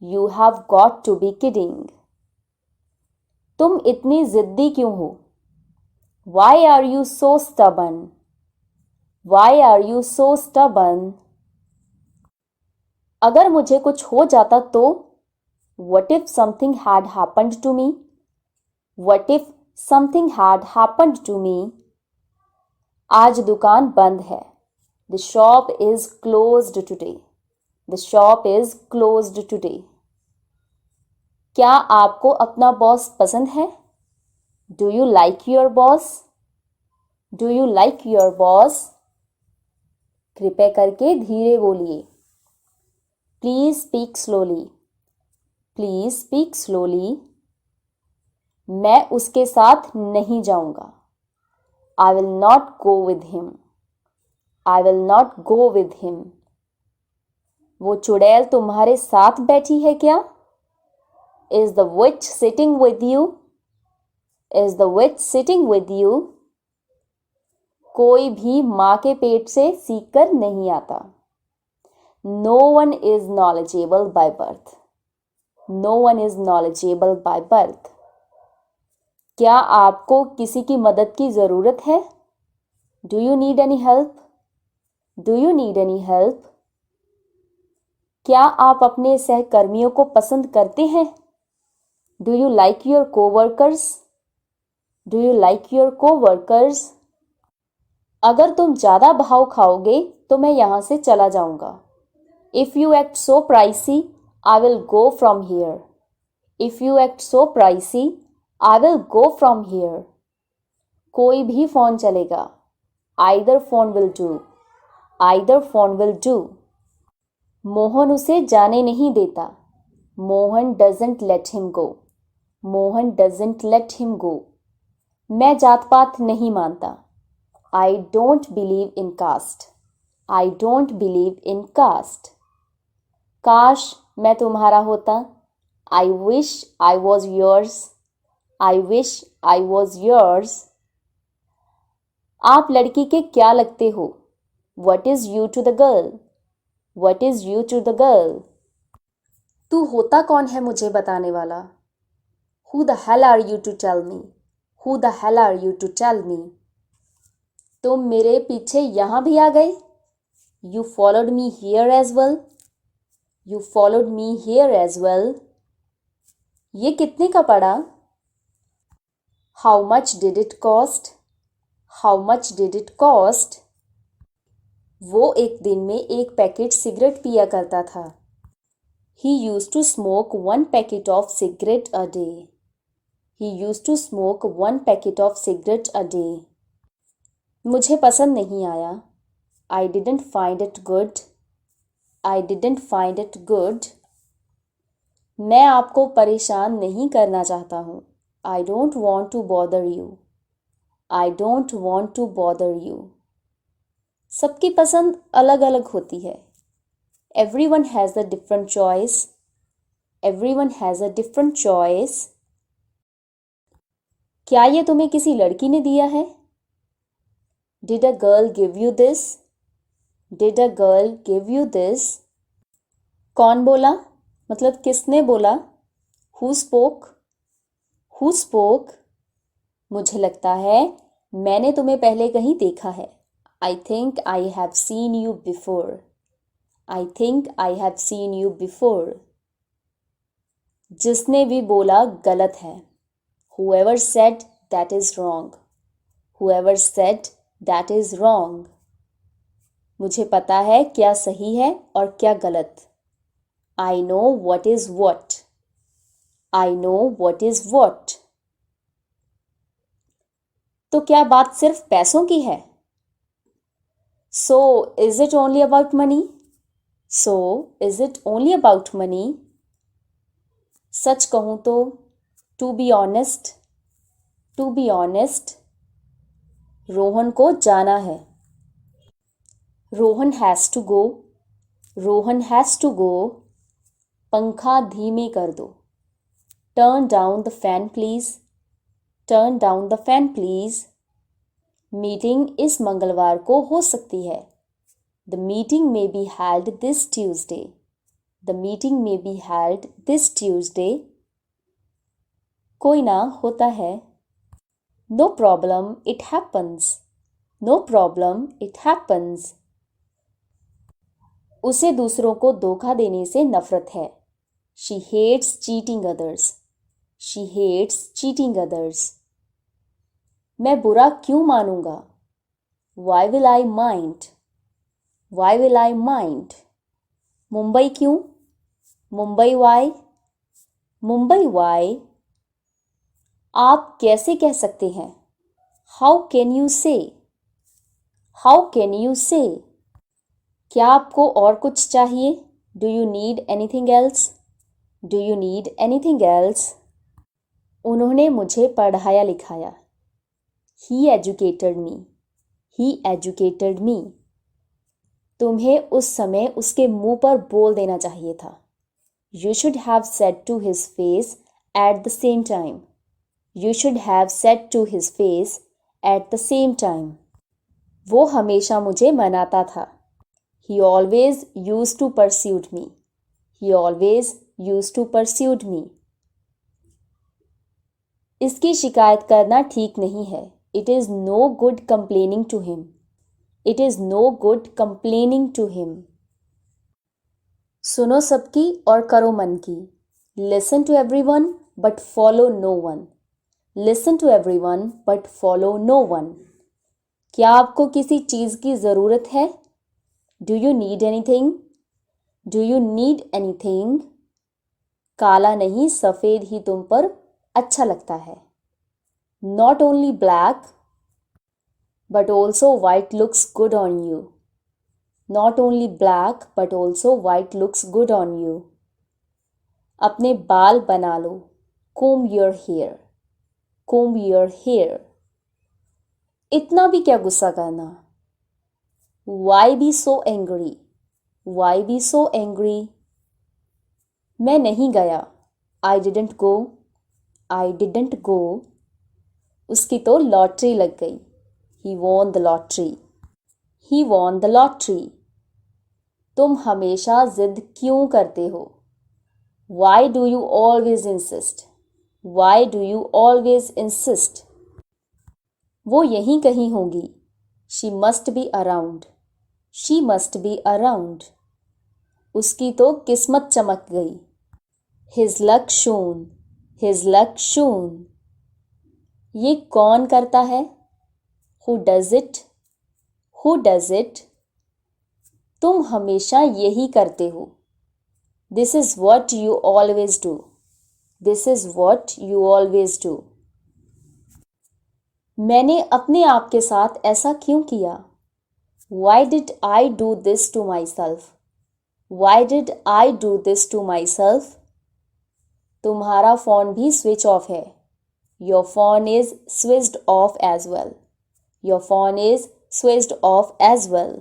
You have got to be kidding. तुम इतनी जिद्दी क्यों हो? Why are you so stubborn? Why are you so stubborn? अगर मुझे कुछ हो जाता तो? What if something had happened to me? What if something had happened to me? आज दुकान बंद है. The shop is closed today. The shop is closed today. क्या आपको अपना बॉस पसंद है? Do you like your boss? Do you like your boss? कृपया करके धीरे बोलिए. Please speak slowly. Please speak slowly. मैं उसके साथ नहीं जाऊंगा. I will not go with him. I will not go with him. वो चुड़ैल तुम्हारे साथ बैठी है क्या? Is the witch sitting with you? Is the witch sitting with you? कोई भी माँ के पेट से सीखकर नहीं आता. No one is knowledgeable by birth. No one is knowledgeable by birth. क्या आपको किसी की मदद की ज़रूरत है? Do you need any help? Do you need any help? क्या आप अपने सहकर्मियों को पसंद करते हैं? Do you like your co-workers? Do you like your co-workers? अगर तुम ज़्यादा भाव खाओगे तो मैं यहाँ से चला जाऊँगा. If you act so pricey, I will go from here. If you act so pricey, I will go from here. कोई भी फ़ोन चलेगा. Either phone will do. Either phone will do. Mohan उसे जाने नहीं देता. Mohan doesn't let him go. Mohan doesn't let him go. मैं जात पात नहीं मानता. I don't believe in caste. I don't believe in caste. काश मैं तुम्हारा होता. I wish I was yours. I wish I was yours. आप लड़की के क्या लगते हो? What is you to the girl? What is you to the girl? तू होता कौन है मुझे बताने वाला? Who the hell are you to tell me? Who the hell are you to tell me? तुम मेरे पीछे यहाँ भी आ गए? You followed me here as well? You followed me here as well? ये कितने का पड़ा? How much did it cost? How much did it cost? वो एक दिन में एक पैकेट सिगरेट पिया करता था. He used to smoke one packet of cigarette a day. He used to smoke one packet of cigarette a day. मुझे पसंद नहीं आया. I didn't find it good. I didn't find it good. मैं आपको परेशान नहीं करना चाहता हूँ. I don't want to bother you. I don't want to bother you. सबकी पसंद अलग अलग होती है. Everyone has a different choice. Everyone has a different choice. क्या ये तुम्हें किसी लड़की ने दिया है? Did a girl give you this? Did a girl give you this? कौन बोला? मतलब किसने बोला? Who spoke? Who spoke? मुझे लगता है मैंने तुम्हें पहले कहीं देखा है. I think I have seen you before. I think I have seen you before. जिसने भी बोला गलत है. Whoever said that is wrong. Whoever said that is wrong. मुझे पता है क्या सही है और क्या गलत. I know what is what. I know what is what. तो क्या बात सिर्फ पैसों की है? So, is it only about money? So, is it only about money? सच कहूँ तो, to be honest, रोहन को जाना है. Rohan has to go. Rohan has to go. पंखा धीमे कर दो. Turn down the fan please. Turn down the fan please. Meeting इस मंगलवार को हो सकती है. The meeting may be held this Tuesday. The meeting may be held this Tuesday. कोई ना, होता है. No problem, it happens. No problem, it happens. उसे दूसरों को धोखा देने से नफरत है. She hates cheating others. She hates cheating others. मैं बुरा क्यों मानूंगा? Why will I mind? Why will I mind? Mumbai क्यों? मुंबई why? मुंबई why? आप कैसे कह सकते हैं? How can you say? How can you say? क्या आपको और कुछ चाहिए? Do you need anything else? Do you need anything else? उन्होंने मुझे पढ़ाया लिखाया. He educated me. He educated me. तुम्हें उस समय उसके मुंह पर बोल देना चाहिए था. You should have said to his face at the same time. You should have said to his face at the same time. वो हमेशा मुझे मनाता था. He always used to pursue me. He always used to pursue me. इसकी शिकायत करना ठीक नहीं है. It is no good complaining to him. It is no good complaining to him. सुनो सबकी और करो मन की. Listen to everyone but follow no one. Listen to everyone but follow no one. क्या आपको किसी चीज़ की ज़रूरत है? Do you need anything? Do you need anything? काला नहीं सफ़ेद ही तुम पर अच्छा लगता है. Not only black, but also white looks good on you. Not only black, but also white looks good on you. अपने बाल बना लो. Comb your hair. Comb your hair. इतना भी क्या गुस्सा करना? Why be so angry? Why be so angry? मैं नहीं गया. I didn't go. I didn't go. उसकी तो लॉटरी लग गई. He won the lottery. He won the lottery. तुम हमेशा जिद क्यों करते हो? Why do you always insist? Why do you always insist? वो यहीं कहीं होगी. She must be around. She must be around. उसकी तो किस्मत चमक गई. His luck shone. His luck shone. ये कौन करता है? Who does it? Who does it? तुम हमेशा यही करते हो. This is what you always do. This is what you always do. मैंने अपने आप के साथ ऐसा क्यों किया? Why did I do this to myself? Why did I do this to myself? तुम्हारा फ़ोन भी स्विच ऑफ है. Your phone is switched off as well. Your phone is switched off as well.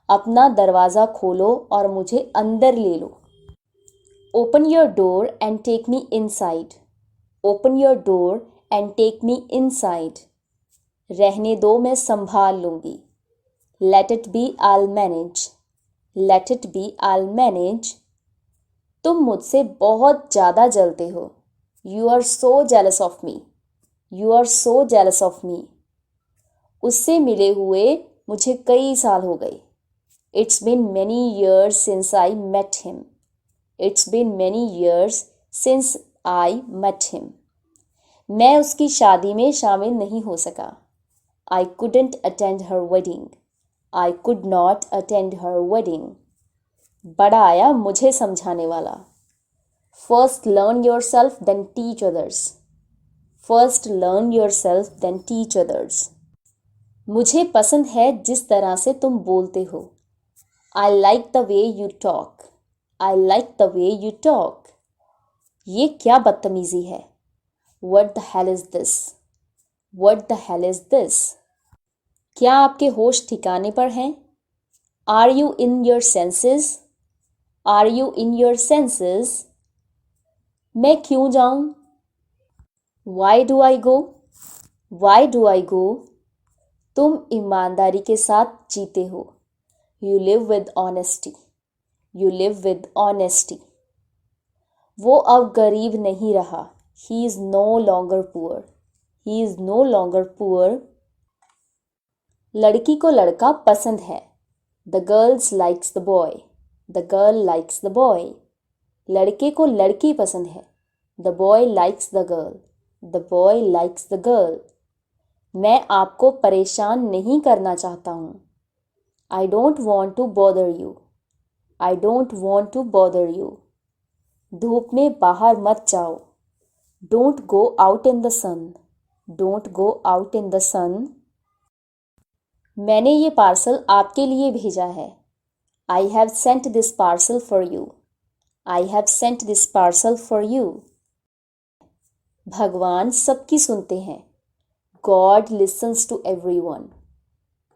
अपना दरवाज़ा खोलो और मुझे अंदर ले लो. Open your door and take me inside. Open your door and take me inside. रहने दो, मैं संभाल लूँगी. Let it be, I'll manage. Let it be, I'll manage. तुम मुझसे बहुत ज़्यादा जलते हो. You are so jealous of me. You are so jealous of me. उससे मिले हुए मुझे कई साल हो गए. It's been many years since I met him. It's been many years since I met him. मैं उसकी शादी में शामिल नहीं हो सका. I couldn't attend her wedding. I could not attend her wedding. बड़ा आया मुझे समझाने वाला. First learn yourself, then teach others. First learn yourself, then teach others. मुझे पसंद है जिस तरह से तुम बोलते हो. I like the way you talk. I like the way you talk. ये क्या बदतमीजी है? What the hell is this? What the hell is this? क्या आपके होश ठिकाने पर हैं? Are you in your senses? Are you in your senses? मैं क्यों जाऊं? Why do I go? Why do I go? तुम ईमानदारी के साथ जीते हो. You live with honesty. You live with honesty. वो अब गरीब नहीं रहा. He is no longer poor. He is no longer poor. लड़की को लड़का पसंद है. The girls likes the boy. The girl likes the boy. लड़के को लड़की पसंद है. The boy likes the girl. The boy likes the girl. मैं आपको परेशान नहीं करना चाहता हूँ. I don't want to bother you. I don't want to bother you. धूप में बाहर मत जाओ. Don't go out in the sun. Don't go out in the sun. मैंने ये पार्सल आपके लिए भेजा है. I have sent this parcel for you. I have sent this parcel for you. भगवान सबकी सुनते हैं. God listens to everyone.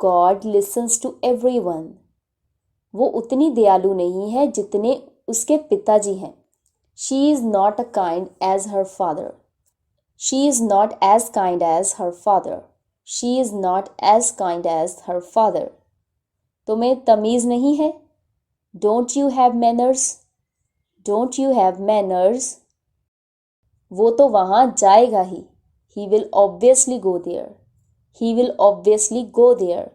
God listens to everyone. वो उतनी दयालु नहीं है जितने उसके पिताजी हैं. She is not as kind as her father. She is not as kind as her father. She is not as kind as her father. तुम्हें तमीज़ नहीं है? Don't you have manners? Don't you have manners? वो तो वहाँ जाएगा ही. He will obviously go there. He will obviously go there.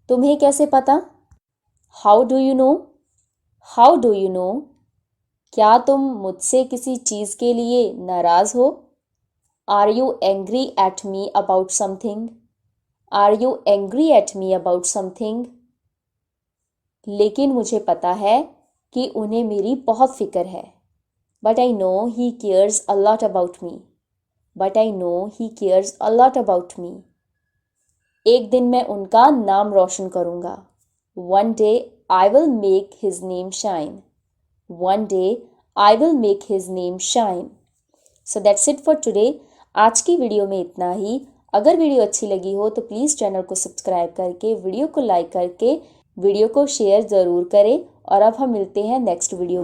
तुम्हें कैसे पता? How do you know? How do you know? क्या तुम मुझसे किसी चीज़ के लिए नाराज़ हो? Are you angry at me about something? Are you angry at me about something? लेकिन मुझे पता है कि उन्हें मेरी बहुत फिक्र है. But I know he cares a lot about me. But I know he cares a lot about me. एक दिन मैं उनका नाम रोशन करूँगा. One day I will make his name shine. One day I will make his name shine. So that's it for today. आज की video में इतना ही. अगर वीडियो अच्छी लगी हो तो प्लीज़ चैनल को सब्सक्राइब करके, वीडियो को लाइक करके, वीडियो को शेयर ज़रूर करें. और अब हम मिलते हैं नेक्स्ट वीडियो में.